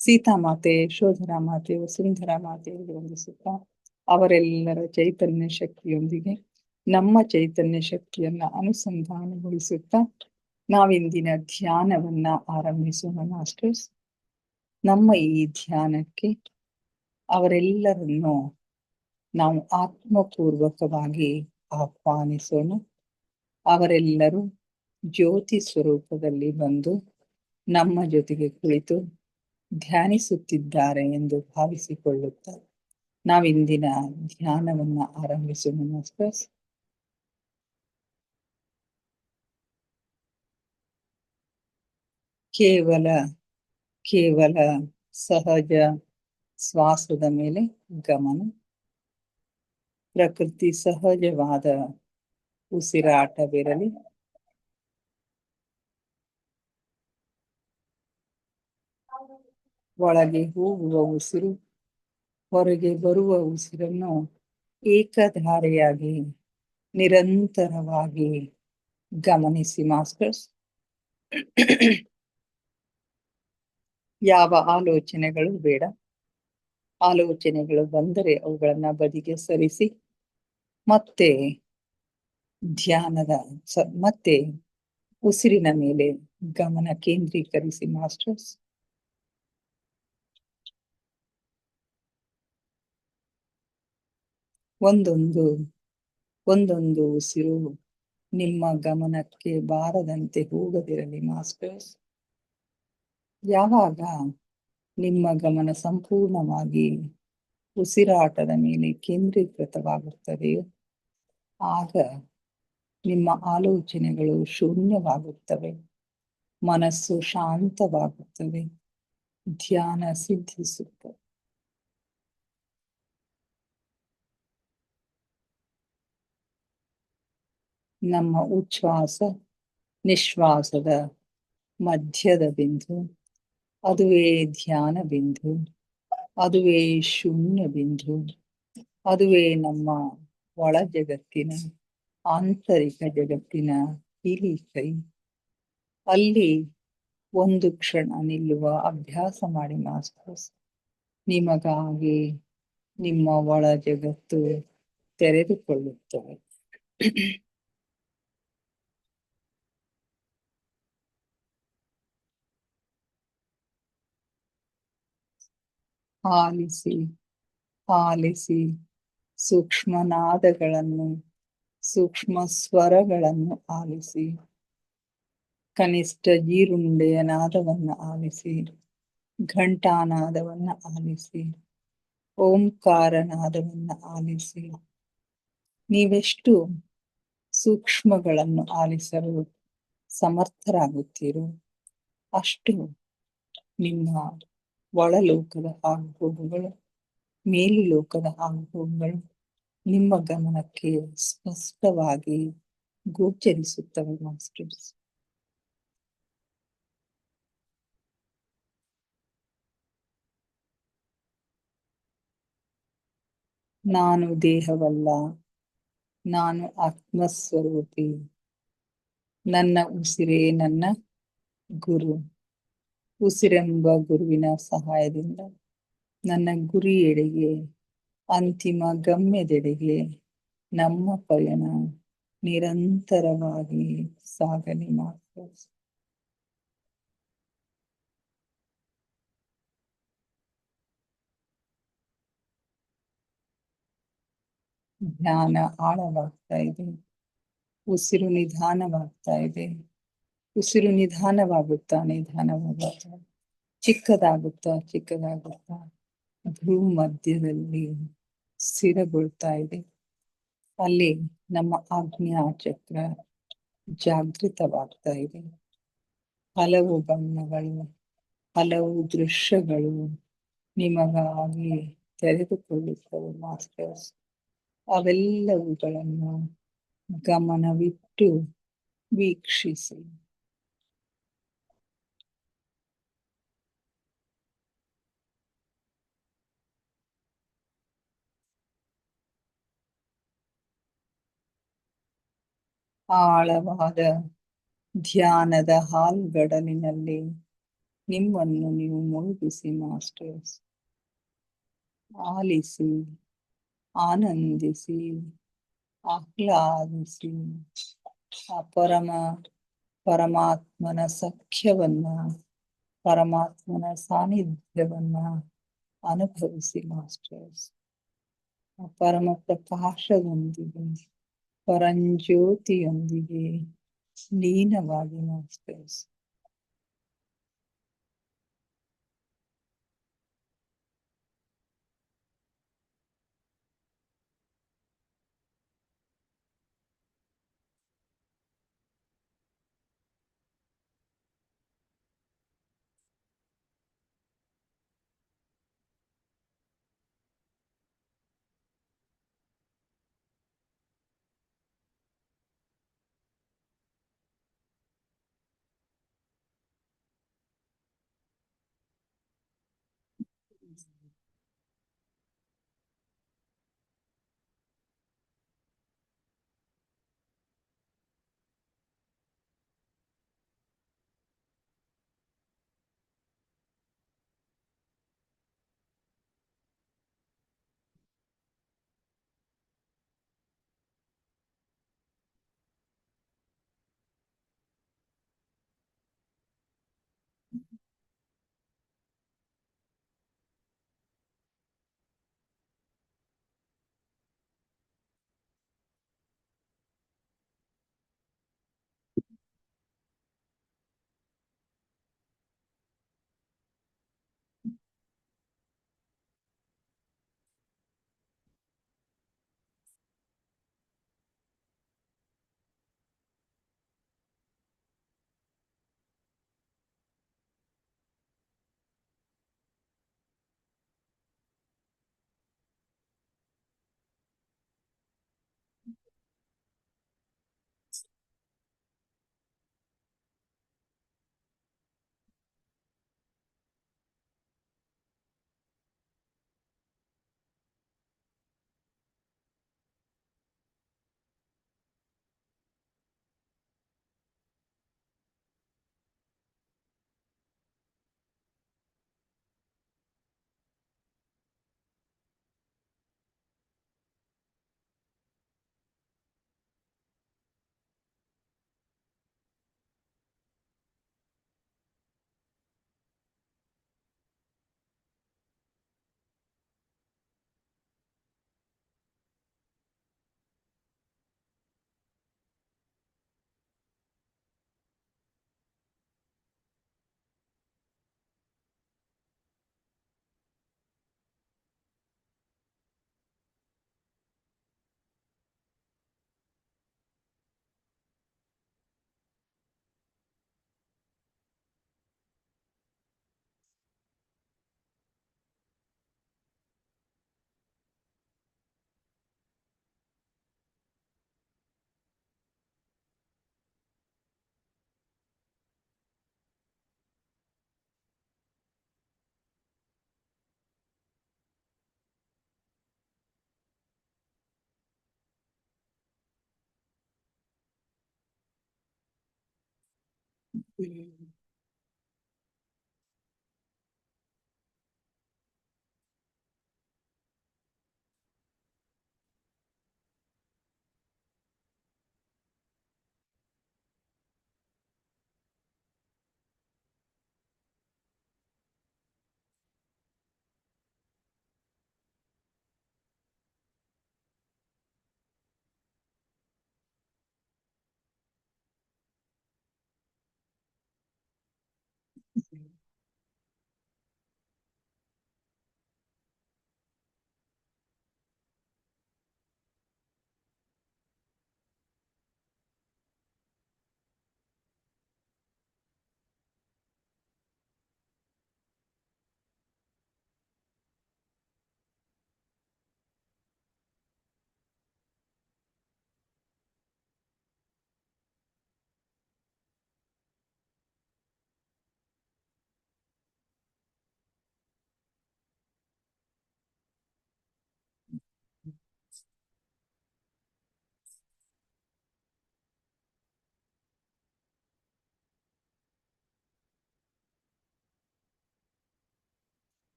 ಸೀತಾ ಮಾತೆ, ಯಶೋಧರಾ ಮಾತೆ, ವಸುಂಧರಾ ಮಾತೆಯವರಿಗೆ ವಂದಿಸುತ್ತ, ಅವರೆಲ್ಲರ ಚೈತನ್ಯ ಶಕ್ತಿಯೊಂದಿಗೆ ನಮ್ಮ ಚೈತನ್ಯ ಶಕ್ತಿಯನ್ನ ಅನುಸಂಧಾನಗೊಳಿಸುತ್ತಾ ನಾವಿಂದಿನ ಧ್ಯಾನವನ್ನ ಆರಂಭಿಸೋಣ ಮಾಸ್ಟರ್ಸ್. ನಮ್ಮ ಈ ಧ್ಯಾನಕ್ಕೆ ಅವರೆಲ್ಲರನ್ನು ನಾವು ಆತ್ಮಪೂರ್ವಕವಾಗಿ ಆಹ್ವಾನಿಸೋಣ. ಅವರೆಲ್ಲರೂ ಜ್ಯೋತಿ ಸ್ವರೂಪದಲ್ಲಿ ಬಂದು ನಮ್ಮ ಜೊತೆಗೆ ಕುಳಿತು ಧ್ಯಾನಿಸುತ್ತಿದ್ದಾರೆ ಎಂದು ಭಾವಿಸಿಕೊಳ್ಳುತ್ತಾರೆ. ನಾವಿಂದಿನ ಧ್ಯಾನವನ್ನ ಆರಂಭಿಸೋಣ ಮಾಸ್ಟರ್ಸ್. ಕೇವಲ ಸಹಜ ಶ್ವಾಸದ ಮೇಲೆ ಗಮನ, ಪ್ರಕೃತಿ ಸಹಜವಾದ ಉಸಿರಾಟವಿರಲಿ. ಒಳಗೆ ಹೋಗುವ ಉಸಿರು, ಹೊರಗೆ ಬರುವ ಉಸಿರನ್ನು ಏಕಧಾರೆಯಾಗಿ ನಿರಂತರವಾಗಿ ಗಮನಿಸಿ ಮಾಸ್ಟರ್ಸ್. ಯಾವ ಆಲೋಚನೆಗಳು ಬೇಡ. ಆಲೋಚನೆಗಳು ಬಂದರೆ ಅವುಗಳನ್ನ ಬದಿಗೆ ಸರಿಸಿ ಮತ್ತೆ ಮತ್ತೆ ಉಸಿರಿನ ಮೇಲೆ ಗಮನ ಕೇಂದ್ರೀಕರಿಸಿ ಮಾಸ್ಟರ್ಸ್. ಒಂದೊಂದು ಉಸಿರು ನಿಮ್ಮ ಗಮನಕ್ಕೆ ಬಾರದಂತೆ ಹೋಗದಿರಲಿ ಮಾಸ್ಟರ್ಸ್. ಯಾವಾಗ ನಿಮ್ಮ ಗಮನ ಸಂಪೂರ್ಣವಾಗಿ ಉಸಿರಾಟದ ಮೇಲೆ ಕೇಂದ್ರೀಕೃತವಾಗುತ್ತದೆಯೋ ಆಗ ನಿಮ್ಮ ಆಲೋಚನೆಗಳು ಶೂನ್ಯವಾಗುತ್ತವೆ, ಮನಸ್ಸು ಶಾಂತವಾಗುತ್ತದೆ, ಧ್ಯಾನ ಸಿದ್ಧಿಸುತ್ತದೆ. ನಮ್ಮ ಉಚ್ಛ್ವಾಸ ನಿಶ್ವಾಸದ ಮಧ್ಯದ ಬಿಂದು, ಅದುವೇ ಧ್ಯಾನ ಬಿಂದು, ಅದುವೇ ಶೂನ್ಯ ಬಿಂದು, ಅದುವೇ ನಮ್ಮ ಒಳ ಜಗತ್ತಿನ ಆಂತರಿಕ ಜಗತ್ತಿನ ಇಳಿಕೈ. ಅಲ್ಲಿ ಒಂದು ಕ್ಷಣ ನಿಲ್ಲುವ ಅಭ್ಯಾಸ ಮಾಡಿ ಮಾಸ್ಟರ್ಸ್. ನಿಮಗಾಗಿ ನಿಮ್ಮ ಒಳ ಜಗತ್ತು ತೆರೆದುಕೊಳ್ಳುತ್ತದೆ. ಆಲಿಸಿ ಸೂಕ್ಷ್ಮ ನಾದಗಳನ್ನು, ಸೂಕ್ಷ್ಮ ಸ್ವರಗಳನ್ನು ಆಲಿಸಿ. ಕನಿಷ್ಠ ಜೀರುಂಡೆಯ ನಾದವನ್ನು ಆಲಿಸಿ, ಘಂಟಾನಾದವನ್ನು ಆಲಿಸಿ, ಓಂಕಾರ ನಾದವನ್ನು ಆಲಿಸಿ. ನೀವೆಷ್ಟು ಸೂಕ್ಷ್ಮಗಳನ್ನು ಆಲಿಸಲು ಸಮರ್ಥರಾಗುತ್ತೀರೋ ಅಷ್ಟು ನಿಮ್ಮ ಒಳಲೋಕದ ಆಗುಹೋಗುಗಳು, ಮೇಲು ಲೋಕದ ಆಗುಹೋಗುಗಳು ನಿಮ್ಮ ಗಮನಕ್ಕೆ ಸ್ಪಷ್ಟವಾಗಿ ಗೋಚರಿಸುತ್ತವೆ ಮಾಸ್ಟರ್ಸ್. ನಾನು ದೇಹವಲ್ಲ, ನಾನು ಆತ್ಮಸ್ವರೂಪಿ. ನನ್ನ ಉಸಿರೇ ನನ್ನ ಗುರು. ಉಸಿರೆಂಬ ಗುರುವಿನ ಸಹಾಯದಿಂದ ನನ್ನ ಗುರಿಯೆಡೆಗೆ, ಅಂತಿಮ ಗಮ್ಯದೆಡೆಗೆ ನಮ್ಮ ಪಯಣ ನಿರಂತರವಾಗಿ ಸಾಗಲಿ ಮಾಸ್ಟರ್ಸ್. ಧ್ಯಾನ ಆಳವಾಗ್ತಾ ಇದೆ, ಉಸಿರು ನಿಧಾನವಾಗ್ತಾ ಇದೆ. ಉಸಿರು ನಿಧಾನವಾಗುತ್ತಾ ಚಿಕ್ಕದಾಗುತ್ತಾ ಭೂ ಮಧ್ಯದಲ್ಲಿ ಸ್ಥಿರಗೊಳ್ತಾ ಇದೆ. ಅಲ್ಲಿ ನಮ್ಮ ಆಜ್ಞಾ ಚಕ್ರ ಜಾಗೃತವಾಗ್ತಾ ಇದೆ. ಹಲವು ಬಣ್ಣಗಳು, ಹಲವು ದೃಶ್ಯಗಳು ನಿಮಗಾಗಿ ತೆರೆದುಕೊಳ್ಳುತ್ತವೆ ಮಾಸ್ಟರ್ಸ್. ಅವೆಲ್ಲವುಗಳನ್ನು ಗಮನವಿಟ್ಟು ವೀಕ್ಷಿಸಿ. ಆಳವಾದ ಧ್ಯಾನದ ಹಾಲ್ಗಡಲಿನಲ್ಲಿ ನಿಮ್ಮನ್ನು ನೀವು ಮುಳುಗಿಸಿ ಮಾಸ್ಟರ್ಸ್. ಆಲಿಸಿ, ಆನಂದಿಸಿ, ಆಹ್ಲಾದಿಸಿ. ಆ ಪರಮಾತ್ಮನ ಸಖ್ಯವನ್ನ, ಪರಮಾತ್ಮನ ಸಾನ್ನಿಧ್ಯವನ್ನ ಅನುಭವಿಸಿ ಮಾಸ್ಟರ್ಸ್. ಆ ಪರಮ ಪ್ರಕಾಶದೊಂದಿಗೆ, ಪರಂಜ್ಯೋತಿಯೊಂದಿಗೆ ಲೀನವಾಗಿ ಮಾಸ್ಟರ್ಸ್.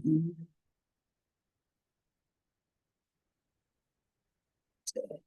ಹ್ಮ್. ಸರಿ.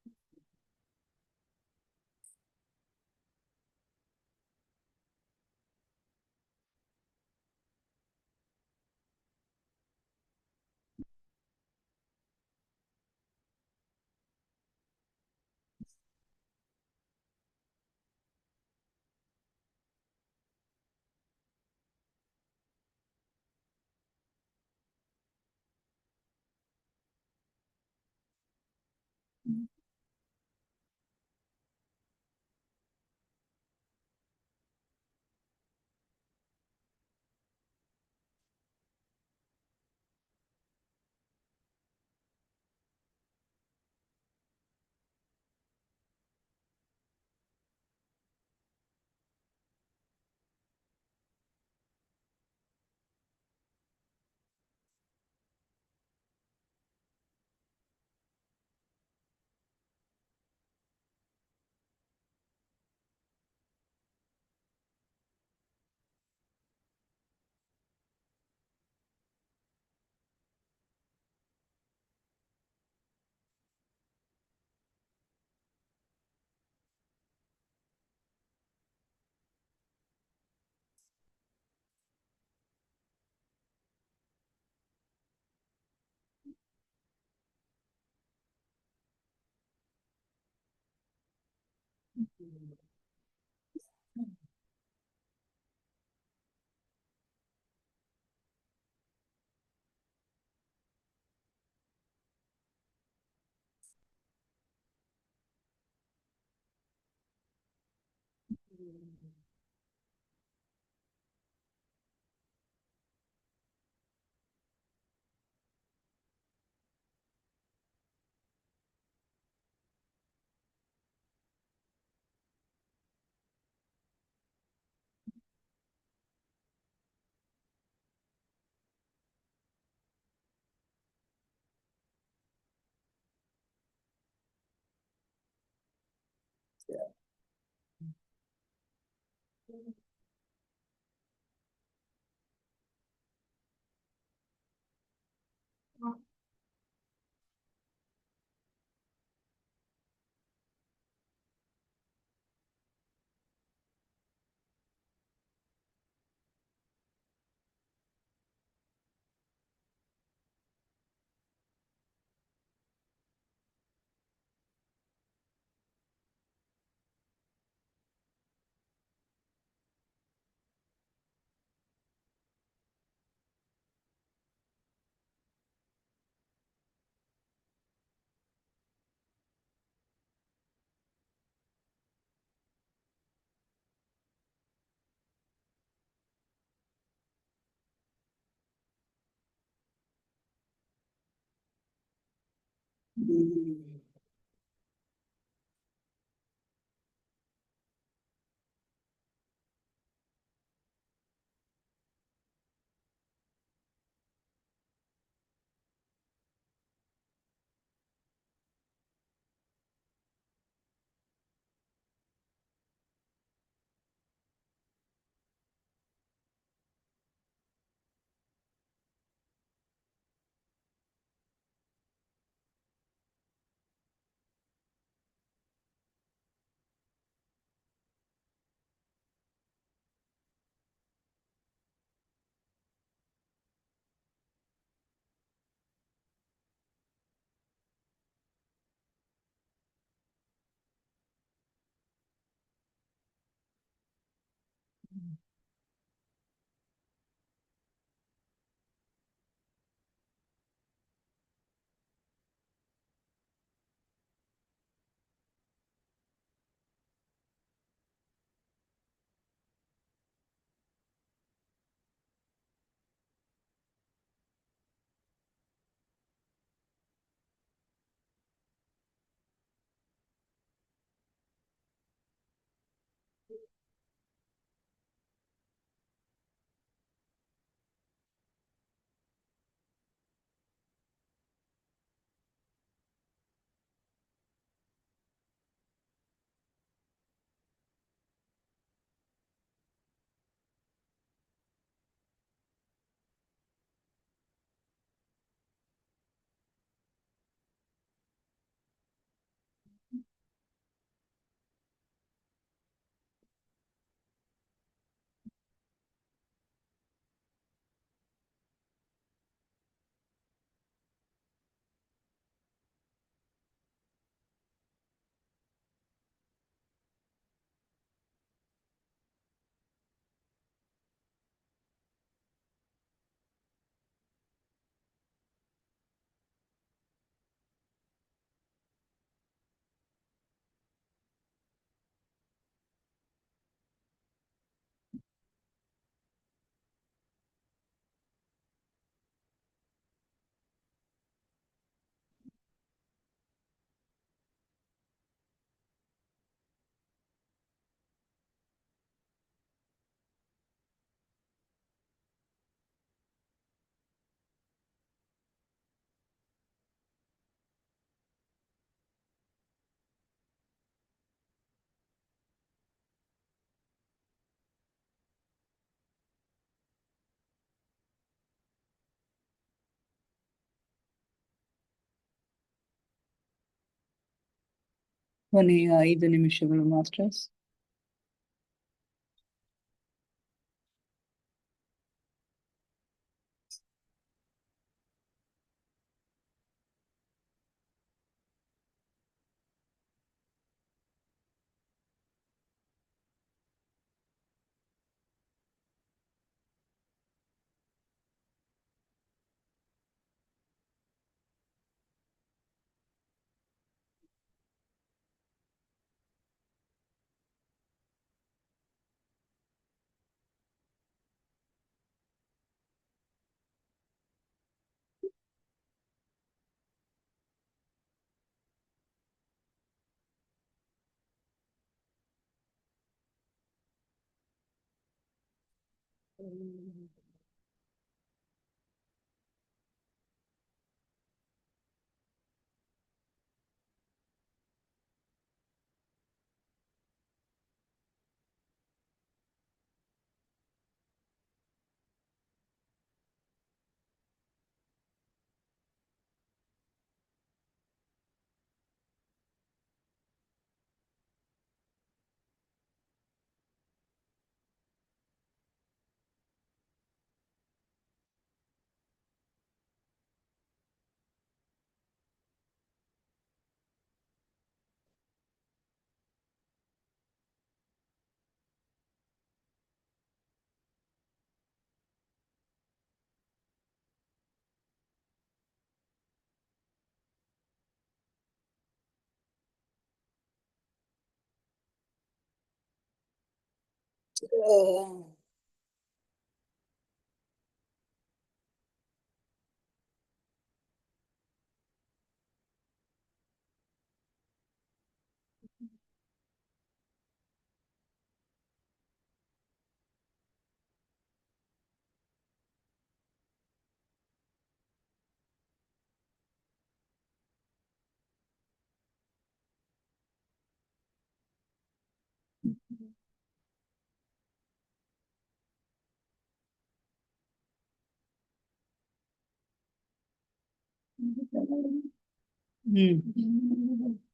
ಹ್ಮ್. ಕೊನೆಯ 5 ನಿಮಿಷಗಳು ಮಾಸ್ಟರ್ಸ್.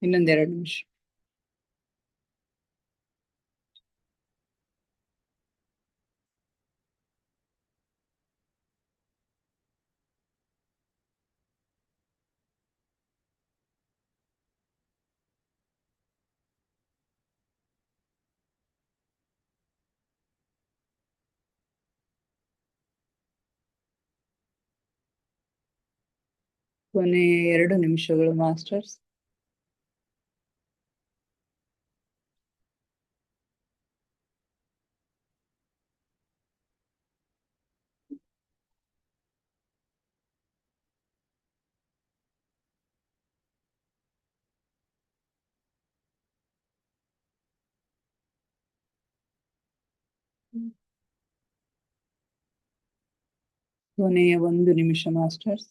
ಇನ್ನೊಂದೆರಡು ನಿಮಿಷ. ಕೊನೆ 2 ನಿಮಿಷಗಳು ಮಾಸ್ಟರ್ಸ್. ಕೊನೆಯ 1 ನಿಮಿಷ masters.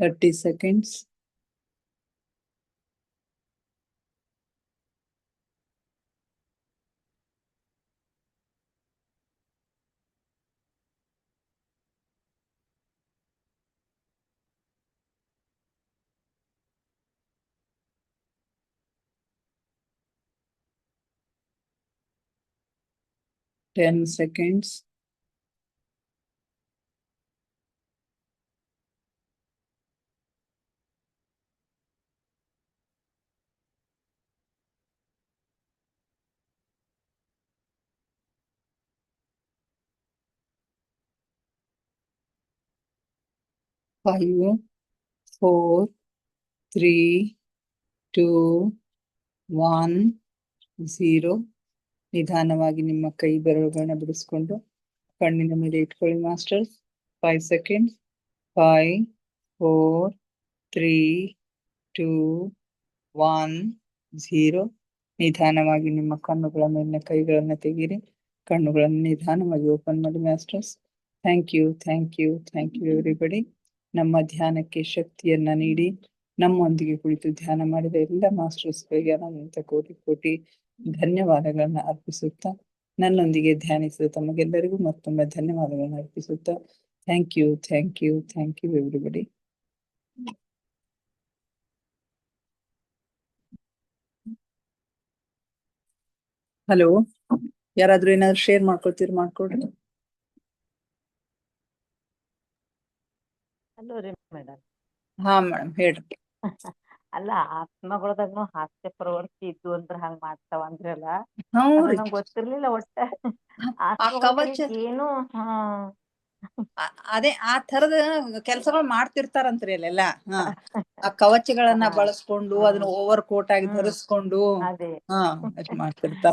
Thirty seconds. Ten seconds. Five, four, three, two, one, zero. ನಿಧಾನವಾಗಿ ನಿಮ್ಮ ಕೈ ಬೆರಳುಗಳನ್ನ ಬಿಡಿಸ್ಕೊಂಡು ಕಣ್ಣಿನ ಮೇಲೆ ಇಟ್ಕೊಳ್ಳಿ ಮಾಸ್ಟರ್ಸ್. 5 seconds. 5, 4, 3, 2, 1, 0. ನಿಧಾನವಾಗಿ ನಿಮ್ಮ ಕಣ್ಣುಗಳ ಮೇಲಿನ ಕೈಗಳನ್ನ ತೆಗೀರಿ. ಕಣ್ಣುಗಳನ್ನು ನಿಧಾನವಾಗಿ ಓಪನ್ ಮಾಡಿ masters. Thank you, thank you, thank you everybody. ನಮ್ಮ ಧ್ಯಾನಕ್ಕೆ ಶಕ್ತಿಯನ್ನ ನೀಡಿ ನಮ್ಮೊಂದಿಗೆ ಕುಳಿತು ಧ್ಯಾನ ಮಾಡಿದ ಎಲ್ಲ ಮಾಸ್ಟರ್ಸ್ಗಳಿಗೆ ಅನಂತ ಕೋಟಿ ಕೋಟಿ ಧನ್ಯವಾದಗಳನ್ನ ಅರ್ಪಿಸುತ್ತಾ, ನನ್ನೊಂದಿಗೆ ಧ್ಯಾನಿಸಿದ ತಮಗೆಲ್ಲರಿಗೂ ಮತ್ತೊಮ್ಮೆ ಧನ್ಯವಾದಗಳನ್ನ ಅರ್ಪಿಸುತ್ತಾ, thank you, thank you, thank you everybody. Hello, ಯಾರಾದ್ರೂ ಏನಾದ್ರು ಶೇರ್ ಮಾಡ್ಕೊಳ್ತೀರಿ ಮಾಡ್ಕೊಡ್ರಿ. ಹಲೋ ರೀ ಮೇಡಮ್. ಹಾ ಮೇಡಮ್ ಹೇಳ್ರಿ. ಅಲ್ಲ, ಆತ್ಮಗಳದಾಗ್ನು ಹಾಸ್ಯ ಪ್ರವೃತ್ತಿ ಇದ್ದು ಅಂದ್ರ ಹಂಗ್ ಮಾಡ್ತಾವ ಅಂದ್ರಲ್ಲ, ಅದು ಹೌದ್ರಿ, ನಂಗ್ ಗೊತ್ತಿರ್ಲಿಲ್ಲ ಒಟ್ಟ. ಆ ಕವಚ ಏನು ಅದೇ ಆ ತರದ ಕೆಲಸಗಳು ಮಾಡ್ತಿರ್ತಾರಂತ್ರಿ ಅಲ್ಲೆಲ್ಲ. ಆ ಕವಚಗಳನ್ನ ಬಳಸ್ಕೊಂಡು ಅದನ್ನ ಓವರ್ ಕೋಟ್ ಆಗಿ ಧರಿಸ್ಕೊಂಡು ಅದೇ ಮಾಡ್ತಿರ್ತಾರ.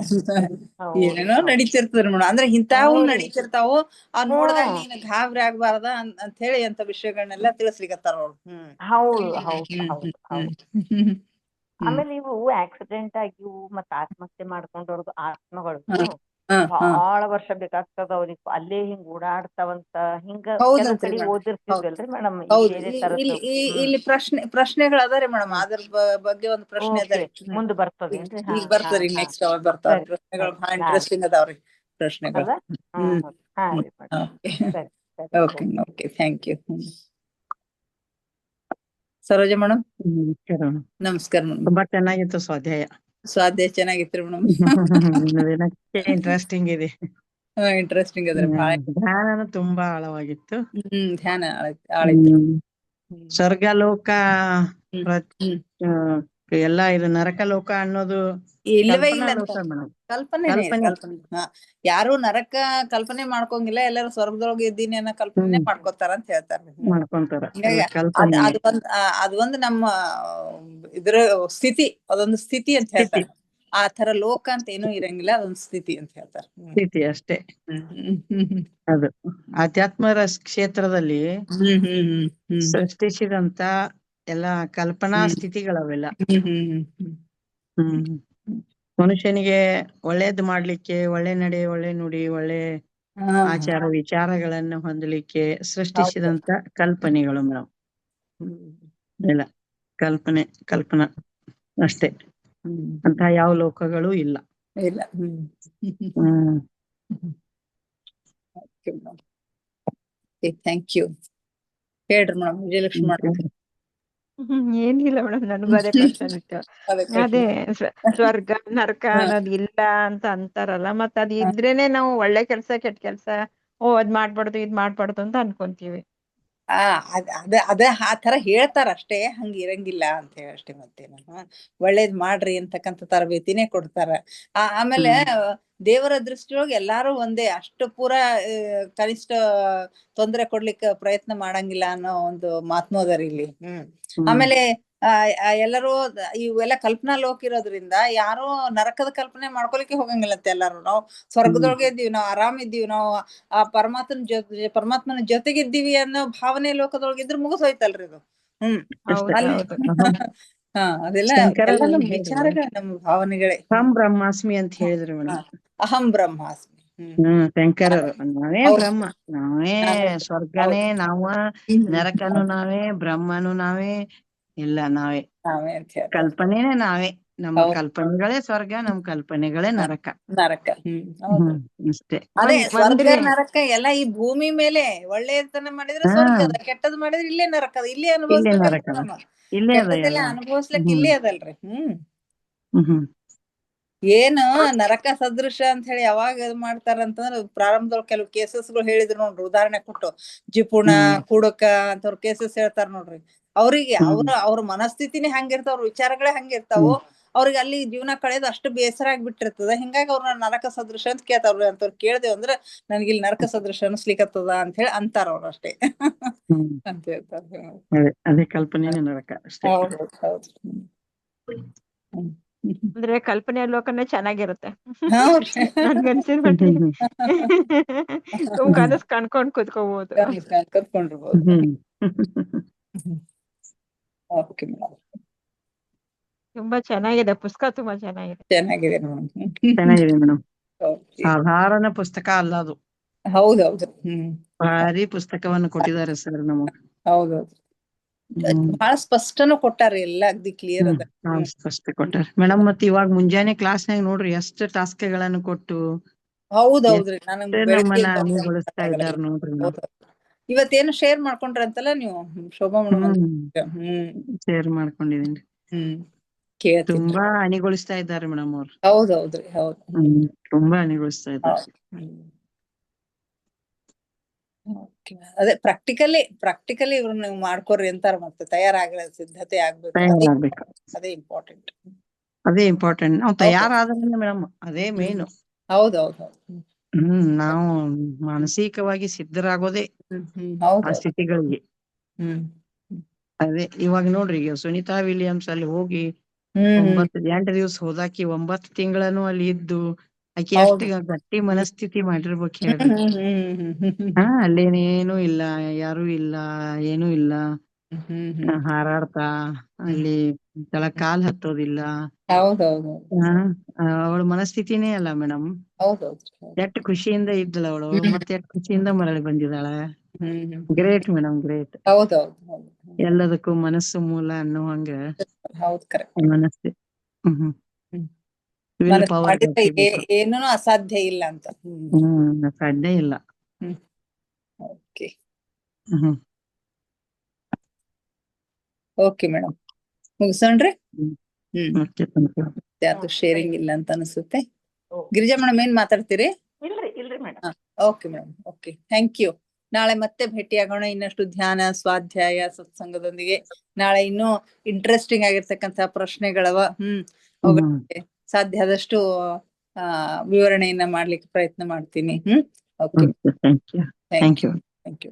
ಹೌದು, ಏನೇನೋ ಹೌದು. ನಡೀತಿರ್ತದ್ರಿ ಮೇಡಮ್. ಅಂದ್ರೆ ಇಂತಾವು ಹ್ಞೂ ರೀ. ನಡೀತಿರ್ತಾವು. ಅದ್ ನೋಡಿದಾಗ ಹ್ಮ್. ನೀನ್ ಗಾಬರಿ ಆಗ್ಬಾರ್ದ ಅಂತ ಹೇಳಿ ಅಂತ ವಿಷಯಗಳನ್ನೆಲ್ಲ ತಿಳಿಸ್ಲಿಕತ್ತಾರ ಅವ್ರು. ಹೌದು, ಹೌದು, ಹೌದು, ಹೌದು. ಆಮೇಲೆ ಇವು ಆಕ್ಸಿಡೆಂಟ್ ಆಗಿವು ಮತ್ತ ಆತ್ಮಹತ್ಯೆ ಮಾಡ್ಕೊಂಡವ್ರದ್ದು ಆತ್ಮಗಳು ಬಹಳ ವರ್ಷ ಬೇಕಾಗ್ತದ ಅವ್ರಿಗೆ, ಅಲ್ಲೇ ಹಿಂಗ್ ಓಡಾಡ್ತಾವಂತ, ಹಿಂಗ ಕೆಲವು ಹೌದಂತ್ರಿ ಕಡೆ ಮೇಡಮ್. ಓದಿರ್ತಿದ್ವಲ್ರಿ ಮೇಡಮ್, ಹೌದು, ಬೇರೆ ತರದ್ದು. ಇಲ್ಲಿ ಪ್ರಶ್ನೆಗಳು ಅದಾರಿ ಮೇಡಮ್. ಅದ್ರ ಬಗ್ಗೆ ಒಂದು ಪ್ರಶ್ನೆ ಓಕೆ, ಅದಾರಿ. ಮುಂದೆ ಬರ್ತದೇನ್ರಿ? ಈಗ ಬರ್ತಾರಿ, ನೆಕ್ಸ್ಟ್ ಅವ್ರು ಬರ್ತಾವ ಸರಿ, ಪ್ರಶ್ನೆಗಳು. ಬಹಳ ಸರಿ. ಇಂಟ್ರೆಸ್ಟಿಂಗ್ ಅದಾವ್ರಿ ಪ್ರಶ್ನೆಗಳು. ಹೌದಾ? ಹಾ ರೀ ಮೇಡಮ್. ಓಕೆ, ಸರಿ, ಸರಿ. Okay, okay, thank you. Saroja madam. ನಮಸ್ಕಾರ ಮೇಡಮ್. ತುಂಬಾ ಚೆನ್ನಾಗಿತ್ತು ಸ್ವಾಧ್ಯಾಯ. ಸ್ವಾಧ್ಯಾಯ ಚೆನ್ನಾಗಿತ್ರಿ ಮೇಡಮ್. ಇಂಟ್ರೆಸ್ಟಿಂಗ್ ಇದೆ. ಇಂಟ್ರೆಸ್ಟಿಂಗ್ ಅದ್ರಿ ಬಹಳ. ಧ್ಯಾನನು ತುಂಬಾ ಆಳವಾಗಿತ್ತು. ಧ್ಯಾನ ಆಳಿತ್ತು. ಸ್ವರ್ಗ ಲೋಕ ಎಲ್ಲ ಇದು ನರಕ ಲೋಕ ಅನ್ನೋದು ಇಲ್ಲವೇ ಇಲ್ಲ. ಕಲ್ಪನೆ. ಕಲ್ಪನೆ. ಯಾರು ನರಕ ಕಲ್ಪನೆ ಮಾಡ್ಕೊಂಗಿಲ್ಲ, ಎಲ್ಲರೂ ಸ್ವರ್ಗದೊಳಗೆ ಇದ್ದೀನಿ ಅನ್ನೋ ಕಲ್ಪನೆ ಮಾಡ್ಕೋತಾರ ಅಂತ ಹೇಳ್ತಾರೆ. ಮಾಡ್ಕೊಂತಾರ. ಅದು ಒಂದು ನಮ್ಮ ಇದ್ರ ಸ್ಥಿತಿ, ಅದೊಂದು ಸ್ಥಿತಿ ಅಂತ ಹೇಳ್ತಾರೆ. ಆ ತರ ಲೋಕ ಅಂತ ಏನೂ ಇರಂಗಿಲ್ಲ, ಅದೊಂದು ಸ್ಥಿತಿ ಅಂತ ಹೇಳ್ತಾರೆ. ಸ್ಥಿತಿ ಅಷ್ಟೇ. ಅದು ಆಧ್ಯಾತ್ಮ ಕ್ಷೇತ್ರದಲ್ಲಿ ಸೃಷ್ಟಿಸಿದಂತ ಎಲ್ಲಾ ಕಲ್ಪನಾ ಸ್ಥಿತಿಗಳವೆಲ್ಲ. ಮನುಷ್ಯನಿಗೆ ಒಳ್ಳೇದ್ ಮಾಡ್ಲಿಕ್ಕೆ, ಒಳ್ಳೆ ನಡೆ, ಒಳ್ಳೆ ನುಡಿ, ಒಳ್ಳೆ ಆಚಾರ ವಿಚಾರಗಳನ್ನು ಹೊಂದಲಿಕ್ಕೆ ಸೃಷ್ಟಿಸಿದಂತ ಕಲ್ಪನೆಗಳು ಮೇಡಮ್. ಇಲ್ಲ, ಕಲ್ಪನಾ ಅಷ್ಟೇ. ಅಂತ ಯಾವ ಲೋಕಗಳು ಇಲ್ಲ. ಇಲ್ಲ. Thank you. ಹೇಳ್ರಿ ಮೇಡಮ್, ವಿಜಯಲಕ್ಷ್ಮಿ ಮಾಡ್ರಿ. ಏನಿಲ್ಲ ಮೇಡಮ್, ನನಗೂ ಅದೇ ಕ್ವಶನ್ ಇತ್ತು. ಅದೇ ಸ್ವರ್ಗ ನರಕ ಅನ್ನೋದ್ ಇಲ್ಲ ಅಂತ ಅಂತಾರಲ್ಲ, ಮತ್ ಅದ್ ಇದ್ರೇನೆ ನಾವು ಒಳ್ಳೆ ಕೆಲ್ಸ ಕೆಟ್ಟ ಕೆಲ್ಸ ಅದ್ ಮಾಡ್ಬಾರ್ದು ಇದ್ ಮಾಡ್ಬಾರ್ದು ಅಂತ ಅನ್ಕೊಂತೀವಿ. ಅದ ಆ ತರ ಹೇಳ್ತಾರ ಅಷ್ಟೇ, ಹಂಗ ಇರಂಗಿಲ್ಲ ಅಂತ ಹೇಳಿ ಅಷ್ಟೇ. ಮತ್ತೇನ ಒಳ್ಳೇದ್ ಮಾಡ್ರಿ ಅಂತಕ್ಕಂಥ ತರಬೇತಿನೇ ಕೊಡ್ತಾರ. ಆಮೇಲೆ ದೇವರ ದೃಷ್ಟಿಯೊಳಗೆ ಎಲ್ಲಾರು ಒಂದೇ, ಅಷ್ಟು ಪೂರಾ ಕನಿಷ್ಠ ತೊಂದರೆ ಕೊಡ್ಲಿಕ್ಕೆ ಪ್ರಯತ್ನ ಮಾಡಂಗಿಲ್ಲ ಅನ್ನೋ ಒಂದು ಮಾತ್ನು ಅದರಿ ಇಲ್ಲಿ. ಆಮೇಲೆ ಎಲ್ಲರೂ ಇವೆಲ್ಲ ಕಲ್ಪನಾ ಲೋಕ ಇರೋದ್ರಿಂದ ಯಾರು ನರಕದ ಕಲ್ಪನೆ ಮಾಡ್ಕೊಲಿಕ್ಕೆ ಹೋಗಂಗಿಲ್ಲಂತೆ. ಎಲ್ಲಾರು ನಾವು ಸ್ವರ್ಗದೊಳಗೆ ಇದ್ದೀವಿ, ನಾವು ಆರಾಮ್ ಇದ್ದೀವಿ, ನಾವು ಆ ಪರಮಾತ್ಮನ ಜೊತೆಗಿದ್ದೀವಿ ಅನ್ನೋ ಭಾವನೆ ಲೋಕದೊಳಗಿದ್ರೆ ಮುಗಿಸೋಯ್ತಲ್ರಿ ಅದು. ಅದೆಲ್ಲ ನಮ್ಮ ವಿಚಾರಗಳ, ನಮ್ಮ ಭಾವನೆಗಳೇ. ಅಹಂ ಬ್ರಹ್ಮಾಸ್ಮಿ ಅಂತ ಹೇಳಿದ್ರು ಮೇಡಮ್. ಅಹಂ ಬ್ರಹ್ಮಾಸ್ಮಿ. ಶಂಕರರು ನಾವೇ ಬ್ರಹ್ಮ, ನಾವೇ ಸ್ವರ್ಗನೇ ನಾವ, ನರಕನು ನಾವೇ, ಬ್ರಹ್ಮನು ನಾವೇ, ಇಲ್ಲ ನಾವೇ. ಕಲ್ಪನೆನೇ ನಾವೇ, ನಮ್ಮ ಕಲ್ಪನೆಗಳೇ ಸ್ವರ್ಗ, ನಮ್ಮ ಕಲ್ಪನೆಗಳೇ ನರಕ. ಅಷ್ಟೇ. ಅದೇ ಸ್ವರ್ಗ ನರಕ ಎಲ್ಲ ಈ ಭೂಮಿ ಮೇಲೆ. ಒಳ್ಳೆತನ ಮಾಡಿದ್ರೆ ಸ್ವರ್ಗದ, ಕೆಟ್ಟದ್ ಮಾಡಿದ್ರೆ ಇಲ್ಲೇ ನರಕದ. ಇಲ್ಲೇ ಅನುಭವಿಸ್ಬೇಕಲ್ಲ, ಕೆಟ್ಟದೆಲ್ಲ ಅನುಭವಿಸ್ಲಿಕ್ಕೆ ಇಲ್ಲೇ ಅದಲ್ರಿ. ಏನು ನರಕ ಸದೃಶ ಅಂತ ಹೇಳಿ ಯಾವಾಗ ಇದು ಮಾಡ್ತಾರಂತಂದ್ರ, ಪ್ರಾರಂಭದೊಳಗೆ ಕೆಲವು ಕೇಸಸ್ಗಳು ಹೇಳಿದ್ರು ನೋಡ್ರಿ, ಉದಾಹರಣೆ ಕೊಟ್ಟು. ಜಿಪುಣ, ಕುಡುಕ ಅಂತವ್ರ ಕೇಸಸ್ ಹೇಳ್ತಾರ ನೋಡ್ರಿ. ಅವ್ರಿಗೆ ಅವ್ರ ಮನಸ್ಥಿತಿನೇ ಹಂಗಿರ್ತಾವ, ಅವ್ರ ವಿಚಾರಗಳೇ ಹಂಗಿರ್ತಾವು. ಅವ್ರಿಗೆ ಅಲ್ಲಿ ಜೀವನ ಕಳೆದು ಅಷ್ಟು ಬೇಸರ ಆಗ್ಬಿಟ್ಟಿರ್ತದ. ಹಿಂಗಾಗಿ ಅವ್ರನ್ನ ನರಕ ಸದೃಶ ಅಂತ ಕೇಳ್ತಾವ್ರಿ. ಅಂತವ್ರು ಕೇಳ್ದೇವ್ ಅಂದ್ರ ನನ್ಗೆ ಇಲ್ಲಿ ನರಕ ಸದೃಶ ಅನ್ಸ್ಲಿಕ್ಕತ್ತದ ಅಂತ ಹೇಳಿ ಅಂತಾರ ಅವ್ರ ಅಷ್ಟೇ ಅಂತ ಹೇಳ್ತಾರೆ. ಅದೇ ಕಲ್ಪನೆನೇ ನರಕ ಅಷ್ಟೇ. ಅಂದ್ರೆ ಕಲ್ಪನೆ ಲೋಕನೇ ಚೆನ್ನಾಗಿರುತ್ತೆ ನನ್ಗನ್ಸಿದ್ ಮಟ್ಟಿಗೆ. ತುಂಬ ಕನಸು ಕಣ್ಕೊಂಡ್ ಕುತ್ಕೋಬಹುದು. ತುಂಬಾ ಚೆನ್ನಾಗಿದೆ ಪುಸ್ತಕ, ತುಂಬಾ ಚೆನ್ನಾಗಿದೆ. ಚೆನ್ನಾಗಿದೆ ಮೇಡಮ್. ಸಾಧಾರಣ ಪುಸ್ತಕ ಅಲ್ಲ ಅದು. ಹೌದೌದು. ಭಾರಿ ಪುಸ್ತಕವನ್ನು ಕೊಟ್ಟಿದ್ದಾರೆ ಸರ್ ನಮಗ್. ಹೌದೌದು. ಬಹಳ ಸ್ಪಷ್ಟನು ಕೊಟ್ಟಾರಿ ಎಲ್ಲ ಅಗ್ದಿ ಕ್ಲಿಯರ್ ಅದ. ಸ್ಪಷ್ಟ ಕೊಟ್ಟಾರ ಮೇಡಮ್. ಮತ್ ಇವಾಗ ಮುಂಜಾನೆ ಕ್ಲಾಸ್ನಾಗ ನೋಡ್ರಿ ಎಷ್ಟು ಟಾಸ್ಕ್ಗಳನ್ನು ಕೊಟ್ಟು ಹೌದೌದ್ರಿ. ನಾನು ಬೆಳಗ್ಗೆ ನಮ್ಮನ್ನ ಅಣಿಗೊಳಿಸ್ತಾ ಇದ್ದಾರ ನೋಡ್ರಿ. ಇವತ್ತೇನು ಶೇರ್ ಮಾಡ್ಕೊಂಡ್ರಂತಲ್ಲ ನೀವು ಶೋಭಾ ಮೇಡಮ್? ಶೇರ್ ಮಾಡ್ಕೊಂಡಿದೀನಿ. ಕೇಳ್ತೀನಿ. ತುಂಬಾ ಅಣಿಗೊಳಿಸ್ತಾ ಇದ್ದಾರೆ ಮೇಡಮ್ ಅವ್ರು. ಹೌದೌದ್ರಿ. ಹೌದು. ತುಂಬಾ ಅಣಿಗೊಳಿಸ್ತಾ ಇದ್ದಾರೆ. ಅದೇ ಪ್ರಾಕ್ಟಿಕಲಿ ಇವ್ರು ನೀವು ಮಾಡ್ಕೊಡ್ರಿ ಅಂತಾರ. ಮತ್ತೆ ತಯಾರಾಗ ಸಿದ್ಧತೆ ಆಗ್ಬೇಕು. ಅದೇ ಇಂಪಾರ್ಟೆಂಟ್. ಅದೇ ಇಂಪಾರ್ಟೆಂಟ್. ನಾವು ತಯಾರಾದ್ರೆ ಮೇಡಮ್ ಅದೇ ಮೇನ್. ಹೌದೌದು. ನಾವು ಮಾನಸಿಕವಾಗಿ ಸಿದ್ಧರಾಗೋದೇ ಆ ಸ್ಥಿತಿಗಳಿಗೆ. ಅದೇ ಇವಾಗ ನೋಡ್ರಿ, ಈಗ ಸುನೀತಾ ವಿಲಿಯಮ್ಸ್ ಅಲ್ಲಿ ಹೋಗಿ 8 ದಿವಸ ಹೋದಾಕಿ 9 ತಿಂಗಳನ್ನು ಅಲ್ಲಿ ಇದ್ದು ಆಕಿ ಎಷ್ಟು ಗಟ್ಟಿ ಮನಸ್ಥಿತಿ ಮಾಡಿರ್ಬೇಕು ಹೇಳ್ರಿ. ಅಲ್ಲೇನೇನು ಇಲ್ಲ, ಯಾರು ಇಲ್ಲ, ಏನೂ ಇಲ್ಲ, ಹಾರಾಡ್ತಾ ಅಲ್ಲಿ ಕೆಳಗ್ ಕಾಲ್ ಹತ್ತೋದಿಲ್ಲ. ಹೌದೌದು. ಅವಳ ಮನಸ್ಥಿತಿನೇ ಅಲ್ಲ ಮೇಡಮ್. ಎಷ್ಟು ಖುಷಿಯಿಂದ ಇದ್ದಳ ಅವಳು, ಮತ್ತೆ ಎಷ್ಟು ಖುಷಿಯಿಂದ ಮರಳಿ ಬಂದಿದ್ದಾಳ. Great madam, great. ಹೌದೌದು. ಎಲ್ಲದಕ್ಕೂ ಮನಸ್ಸು ಮೂಲ ಅನ್ನೋ ಹಂಗ ಮನಸ್ಸು. ಏನೂ ಅಸಾಧ್ಯ ಇಲ್ಲ ಅಂತ. ಸಾಧ್ಯ ಇಲ್ಲ. ಓಕೆ ಮೇಡಮ್, ಮುಗಿಸೋಣ್ರಿ? ಯಾವ್ದು ಶೇರಿಂಗ್ ಇಲ್ಲ ಅಂತ ಅನಿಸುತ್ತೆ. ಗಿರಿಜಾ ಮೇಡಮ್ ಏನ್ ಮಾತಾಡ್ತೀರಿ? ಇಲ್ರಿ madam. Okay madam. Okay, thank you. ನಾಳೆ ಮತ್ತೆ ಭೇಟಿಯಾಗೋಣ ಇನ್ನಷ್ಟು ಧ್ಯಾನ, ಸ್ವಾಧ್ಯಾಯ, ಸತ್ಸಂಗದೊಂದಿಗೆ. ನಾಳೆ ಇನ್ನೂ ಇಂಟ್ರೆಸ್ಟಿಂಗ್ ಆಗಿರ್ತಕ್ಕಂಥ ಪ್ರಶ್ನೆಗಳವ. ಸಾಧ್ಯ ಆದಷ್ಟು ವಿವರಣೆಯನ್ನ ಮಾಡ್ಲಿಕ್ಕೆ ಪ್ರಯತ್ನ ಮಾಡ್ತೀನಿ. Okay, thank you. Thank you.